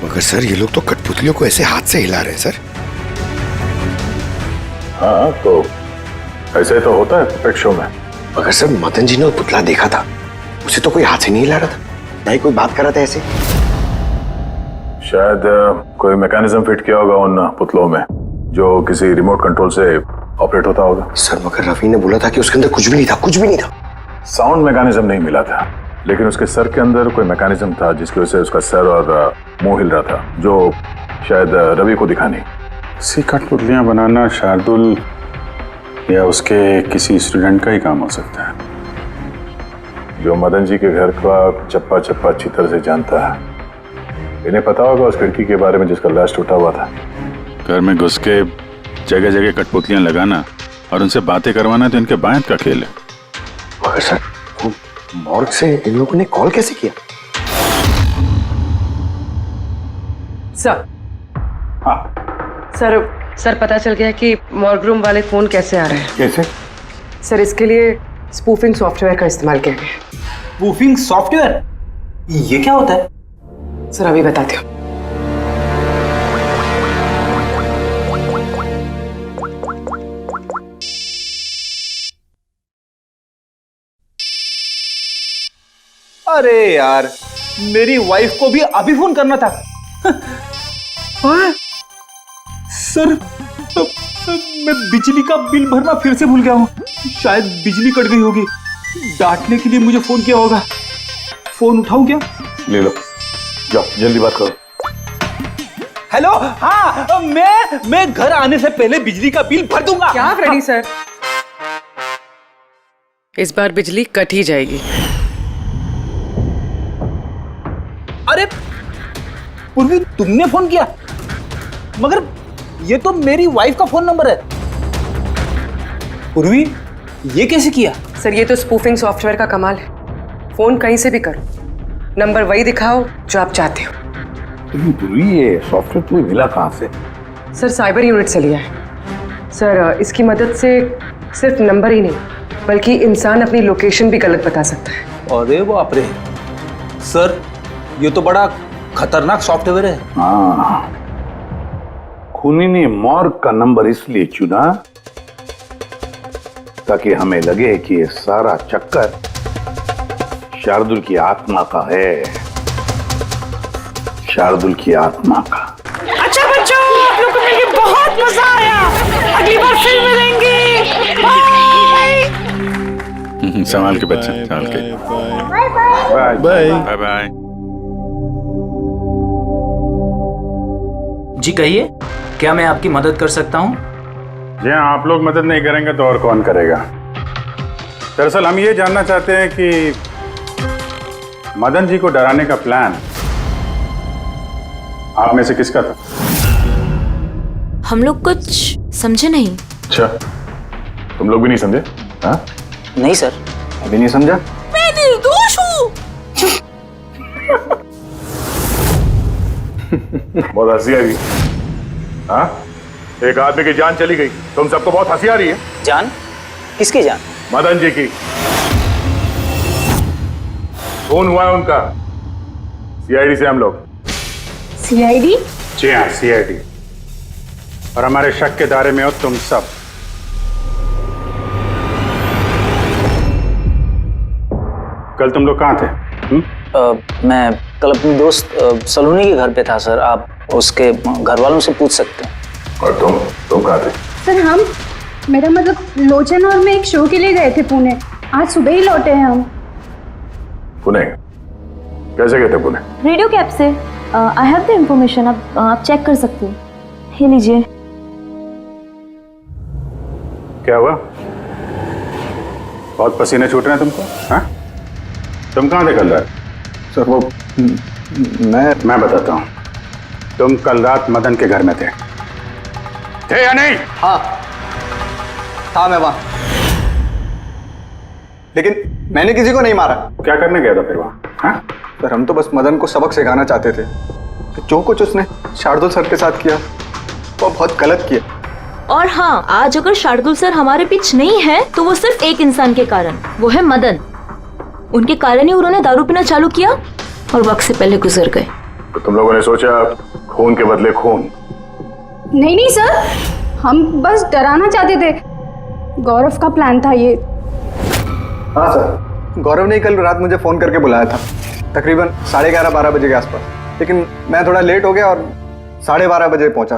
मगर सर ये लोग तो कठपुतलियों को ऐसे हाथ से हिला रहे हैं सर। हाँ तो ऐसे तो होता है पेट शो में। मगर सर मदन जी ने वो पुतला देखा था, उसे तो कोई हाथ से नहीं हिला रहा था, ना ही कोई बात कर रहा था ऐसे। शायद कोई मैकेनिज्म फिट किया होगा उन पुतलों में जो किसी रिमोट कंट्रोल से ऑपरेट होता होगा। सर मगर रवि ने बोला था कि उसके अंदर कुछ भी नहीं था, कुछ भी नहीं था। साउंड मैकेनिज्म नहीं मिला था, लेकिन उसके सर के अंदर कोई मैकेनिज्म था जिसकी वजह से उसका सर और मुंह हिल रहा था, जो शायद रवि को दिखानी। सी कठपुतलियां बनाना शार्दुल या उसके किसी स्टूडेंट का ही काम हो सकता है, जो मदन जी के घर का चप्पा चप्पा अच्छी तरह से जानता है। इन्हें पता होगा उस खिड़की के बारे में जिसका लाश टूटा हुआ था। घर में घुस के जगह जगह कठपुतलियां लगाना और उनसे बातें करवाना तो इनके बायत का खेल है। मगर सर मॉर्ग से इन लोगों ने कॉल कैसे किया? सर सर पता चल गया कि मॉर्ग रूम वाले फोन कैसे आ रहे हैं। कैसे? सर इसके लिए स्पूफिंग सॉफ्टवेयर का इस्तेमाल किया गया। Spoofing software? ये क्या होता है? सर अभी बताती हूँ। अरे यार, मेरी वाइफ को भी अभी फोन करना था। हाँ? सर मैं बिजली का बिल भरना फिर से भूल गया हूँ, शायद बिजली कट गई होगी। डांटने के लिए मुझे फोन किया होगा। फोन उठाऊं क्या? ले लो, जाओ जल्दी बात करो। हेलो, हाँ मैं घर आने से पहले बिजली का बिल भर दूंगा। क्या फ्रेडी सर, इस बार बिजली कट ही जाएगी। अरे पूर्वी, तुमने फोन किया? मगर ये तो मेरी वाइफ का फोन नंबर है। पूर्वी, ये कैसे किया? सर ये तो स्पूफिंग सॉफ्टवेयर का कमाल है। फोन कहीं से भी करो, नंबर वही दिखाओ जो आप चाहते हो। लेकिन पूर्वी, ये सॉफ्टवेयर तुम्हें मिला कहाँ से? सर साइबर यूनिट से लिया है। सर इसकी मदद से सिर्फ नंबर ही नहीं बल्कि इंसान अपनी लोकेशन भी गलत बता सकता है। अरे बाप रे सर, ये तो बड़ा खतरनाक सॉफ्टवेयर है। हाँ, खूनी ने मॉर्ग का नंबर इसलिए चुना ताकि हमें लगे कि ये सारा चक्कर शार्दुल की आत्मा का है, शार्दुल की आत्मा का। अच्छा बच्चों, आप लोग को मिलके बहुत मजा आया। अगली बार फिर मिलेंगे। बाय। संभाल के बच्चे, संभाल के। Bye bye bye bye. जी कहिए, क्या मैं आपकी मदद कर सकता हूँ? जी हाँ, आप लोग मदद नहीं करेंगे तो और कौन करेगा? दरअसल हम ये जानना चाहते हैं कि मदन जी को डराने का प्लान आप में से किसका था? हम लोग कुछ समझे नहीं। अच्छा, तुम लोग भी नहीं समझे? हाँ? नहीं सर, अभी नहीं समझा। मैं निर्दोष हूँ। बहुत हंसी आ रही है। हाँ? एक आदमी की जान चली गई, तुम सबको बहुत हंसी आ रही है। जान? किसकी जान? मदन जी की। खून हुआ है उनका, सीआईडी से हम लोग। सीआईडी? जी हाँ, सीआईडी। और हमारे शक के दायरे में हो तुम सब। कल तुम लोग कहाँ थे? मैं कल अपने दोस्त सलोनी के घर पे था सर। आप उसके घर वालों से पूछ सकते हैं। और तुम कहाँ थे? सर हम, मेरा मतलब लोचन और मैं एक शो के लिए गए थे पुणे। आज सुबह ही लौटे हैं हम। पुणे? कैसे गए थे पुणे? रेडियो कैब से। आई हैव द इंफॉर्मेशन, आप चेक कर सकते हो। ये लीजिए। क्या हुआ? बहुत पसीने छूट रहे हैं तुमको? हाँ? तुम कहाँ थे कल रात? सर वो मैं बताता हूँ। तुम कल रात मदन के घर में थे या नहीं? हाँ था, मैं वहां, लेकिन मैंने किसी को नहीं मारा। क्या करने गया था फिर वहां? हाँ? सर हम तो बस मदन को सबक सिखाना चाहते थे। जो कुछ उसने शार्दुल सर के साथ किया वो बहुत गलत किया। और हाँ, आज अगर शार्दुल सर हमारे बीच नहीं है तो वो सिर्फ एक इंसान के कारण, वो है मदन। उनके कारण ही उन्होंने दारू पीना चालू किया और वक्त से पहले गुजर गए। तो तुम लोगों ने सोचा खून के बदले खून? नहीं नहीं सर, हम बस डराना चाहते थे। गौरव का प्लान था ये। हाँ सर, गौरव ने कल रात मुझे फोन करके बुलाया था, तकरीबन 11:30-12 बजे के आसपास। लेकिन मैं थोड़ा लेट हो गया और 12:30 बजे पहुंचा।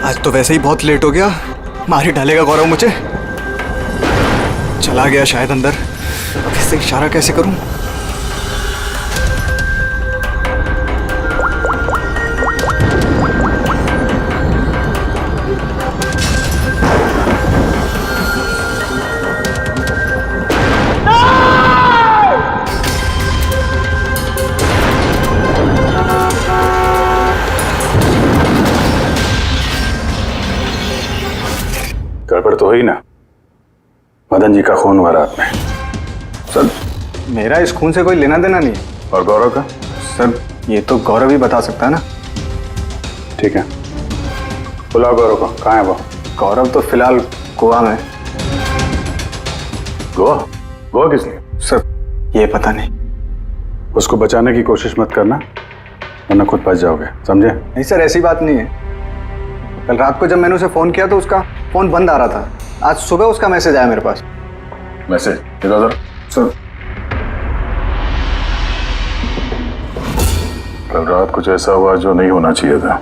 आज तो वैसे ही बहुत लेट हो गया, मार ही डालेगा गौरव मुझे। चला गया शायद अंदर। अब इससे इशारा कैसे करूं? गड़बड़ तो हुई ना? मदन जी का खून हुआ रात में। सर मेरा इस खून से कोई लेना देना नहीं है। और गौरव का? सर ये तो गौरव ही बता सकता है ना। ठीक है, बुलाओ गौरव को। कहाँ है वो? गौरव तो फिलहाल गोवा में। गोवा? गोवा किस लिए? सर ये पता नहीं। उसको बचाने की कोशिश मत करना वरना खुद बच जाओगे, समझे? नहीं सर, ऐसी बात नहीं है। कल रात को जब मैंने उसे फोन किया तो उसका फोन बंद आ रहा था। आज सुबह उसका मैसेज आया मेरे पास। मैसेज? इधर सर कल रात कुछ ऐसा हुआ जो नहीं होना चाहिए था।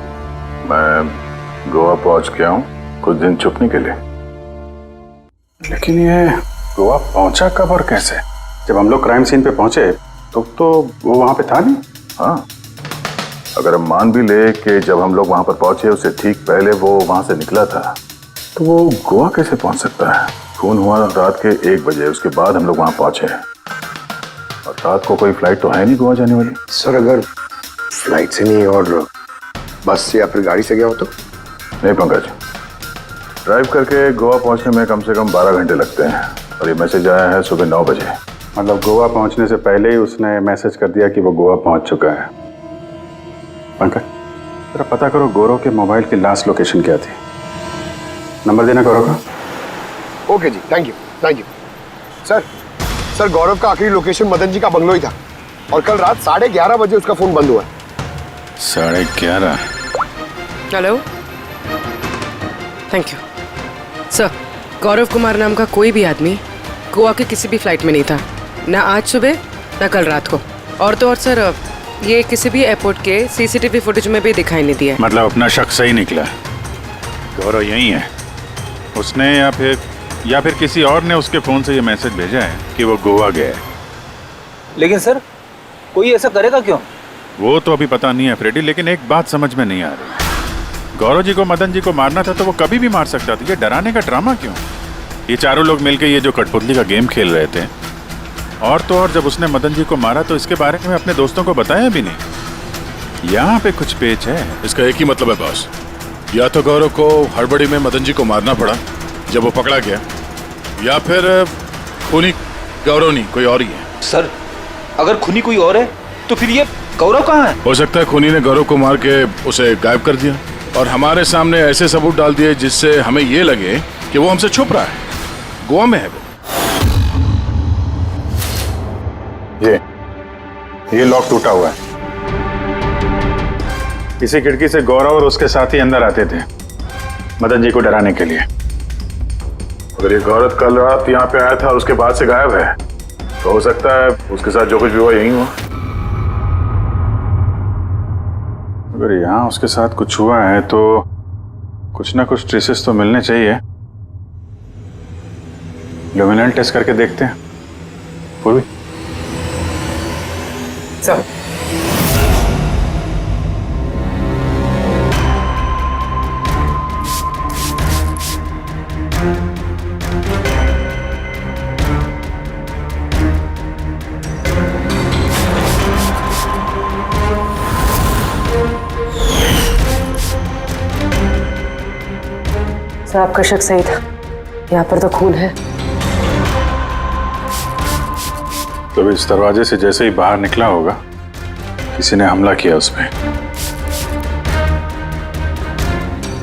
मैं गोवा पहुंच गया हूँ, कुछ दिन छुपने के लिए। लेकिन ये गोवा पहुंचा कब और कैसे? जब हम लोग क्राइम सीन पे पहुंचे तो वो वहां पे था नहीं। हाँ, अगर हम मान भी ले कि जब हम लोग वहां पर पहुंचे उससे ठीक पहले वो वहां से निकला था, तो वो गोवा कैसे पहुंच सकता है? खून हुआ रात के 1 बजे, उसके बाद हम लोग वहां पहुंचे और रात को कोई फ्लाइट तो है नहीं गोवा जाने वाली। सर अगर फ्लाइट से नहीं और बस से या फिर गाड़ी से गया हो तो? नहीं पंकज, ड्राइव करके गोवा पहुंचने में कम से कम 12 घंटे लगते हैं और ये मैसेज आया है सुबह 9 बजे। मतलब गोवा पहुंचने से पहले ही उसने मैसेज कर दिया कि वो गोवा पहुंच चुका है। पंकज, जरा पता करो गौरव के मोबाइल की लास्ट लोकेशन क्या थी। नंबर देना गौरव का। Okay ji, thank you. Sir Gaurav का आखिरी लोकेशन मदन जी का बंगलो ही था और कल रात 11:30 बजे उसका फोन बंद हुआ। 11:30? Hello, thank you sir. Gaurav Kumar नाम का कोई भी आदमी गोवा के किसी भी फ्लाइट में नहीं था, ना आज सुबह ना कल रात को। और तो और सर, ये किसी भी एयरपोर्ट के सीसीटीवी फुटेज में भी दिखाई नहीं दिया। मतलब अपना शक सही निकला, गौरव यही है उसने या फिर किसी और ने उसके फोन से ये मैसेज भेजा है कि वो गोवा गया है। लेकिन सर कोई ऐसा करेगा क्यों? वो तो अभी पता नहीं है फ्रेडी, लेकिन एक बात समझ में नहीं आ रही। गौरव जी को मदन जी को मारना था तो वो कभी भी मार सकता था, ये डराने का ड्रामा क्यों? ये चारों लोग मिलकर ये जो कठपुतली का गेम खेल रहे थे। और तो और जब उसने मदन जी को मारा तो इसके बारे में अपने दोस्तों को बताया भी नहीं। यहाँ पे कुछ पेच है। इसका एक ही मतलब है बॉस, या तो गौरव को हड़बड़ी में मदन जी को मारना पड़ा जब वो पकड़ा गया, या फिर खूनी गौरव नहीं कोई और ही है। सर अगर खूनी कोई और है तो फिर ये गौरव कहाँ है? हो सकता है खूनी ने गौरव को मार के उसे गायब कर दिया और हमारे सामने ऐसे सबूत डाल दिए जिससे हमें ये लगे कि वो हमसे छुप रहा है, गोवा में है वो। ये लॉक टूटा हुआ है। इसी खिड़की से गौरव और उसके साथी अंदर आते थे मदन जी को डराने के लिए। अगर ये गौरव कल रात यहाँ पे आया था और उसके बाद से गायब है तो हो सकता है उसके साथ जो कुछ भी हुआ यही हुआ। अगर यहाँ उसके साथ कुछ हुआ है तो कुछ ना कुछ ट्रेसेस तो मिलने चाहिए। लुमिनल टेस्ट करके देखते हैं। पूर्वी सर, आपका शक सही था, यहाँ पर तो खून है। तो इस दरवाजे से जैसे ही बाहर निकला होगा किसी ने हमला किया उस पे।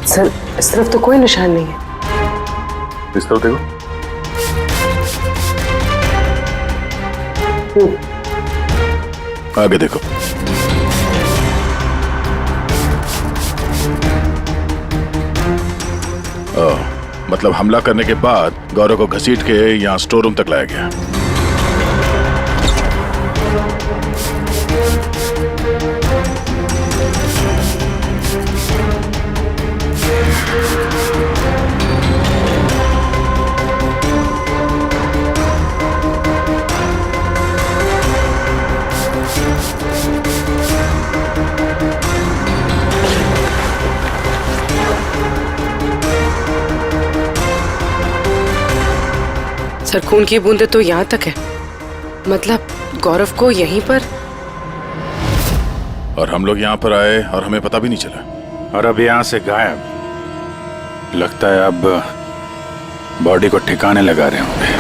सर इस तरफ तो कोई निशान नहीं है। इस तरफ देखो। आगे देखो। मतलब हमला करने के बाद गौरव को घसीट के यहाँ स्टोर रूम तक लाया गया। सर खून की बूंदें तो यहाँ तक है, मतलब गौरव को यहीं पर। और हम लोग यहाँ पर आए और हमें पता भी नहीं चला। और अब यहाँ से गायब। लगता है अब बॉडी को ठिकाने लगा रहे होंगे।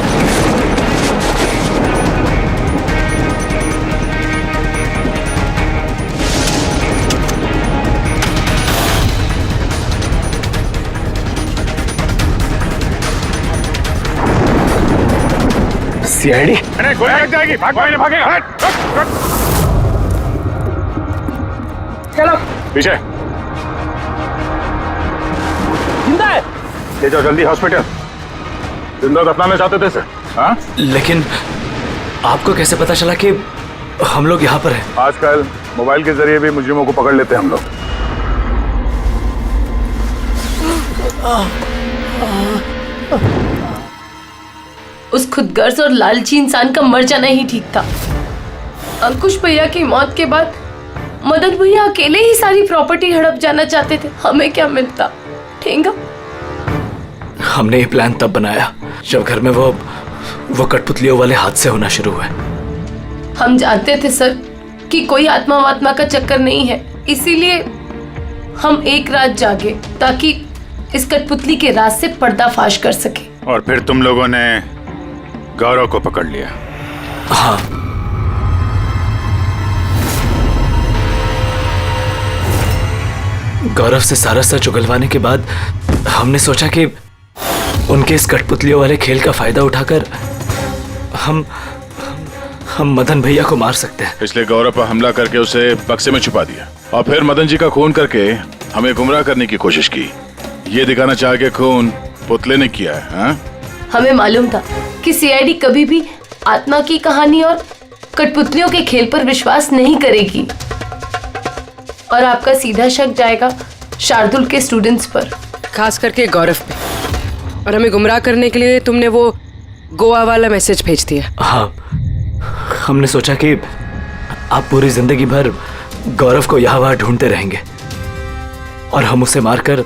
सीआईडी गोली लग जाएगी। भागेगा। चलो पीछे जिंदा है। ले जाओ जल्दी हॉस्पिटल। जिंदा दफनाना चाहते थे सर। हाँ, लेकिन आपको कैसे पता चला कि हम लोग यहाँ पर हैं? आजकल मोबाइल के जरिए भी मुजरिमों को पकड़ लेते हैं हम लोग। उस खुदगर्ज और लालची इंसान का मर जाना ही ठीक था। अंकुश भैया की मौत के बाद मदन भैया अकेले ही सारी प्रॉपर्टी हड़प जाना चाहते थे। हमें क्या मिलता? ठेंगा। हमने ये प्लान तब बनाया जब घर में वो कठपुतलियों वाले हादसे होना शुरू हुए। हम जानते थे सर कि कोई आत्मा वात्मा का चक्कर नहीं है, इसीलिए हम एक रात जागे ताकि इस कठपुतली के राज से पर्दाफाश कर सके। और फिर तुम लोगों ने गौरव को पकड़ लिया? हाँ। गौरव से सारा सच उगलवाने के बाद हमने सोचा कि उनके इस कठपुतलियों वाले खेल का फायदा उठाकर हम मदन भैया को मार सकते हैं। इसलिए गौरव पर हमला करके उसे बक्से में छुपा दिया और फिर मदन जी का खून करके हमें गुमराह करने की कोशिश की। ये दिखाना चाह के खून पुतले ने किया है। हाँ? हमें मालूम था कि सीआईडी कभी भी आत्मा की कहानी और कठपुतलियों के खेल पर विश्वास नहीं करेगी और आपका सीधा शक जाएगा शार्दुल के स्टूडेंट्स पर, खास करके गौरव पे। और हमें गुमराह करने के लिए तुमने वो गोवा वाला मैसेज भेज दिया। हाँ, हमने सोचा कि आप पूरी जिंदगी भर गौरव को यहाँ वहाँ ढूंढते रहेंगे और हम उसे मारकर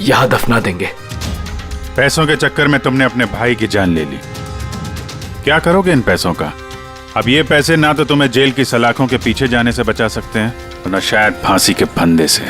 यहाँ दफना देंगे। पैसों के चक्कर में तुमने अपने भाई की जान ले ली। क्या करोगे इन पैसों का? अब ये पैसे ना तो तुम्हें जेल की सलाखों के पीछे जाने से बचा सकते हैं और न शायद फांसी के फंदे से।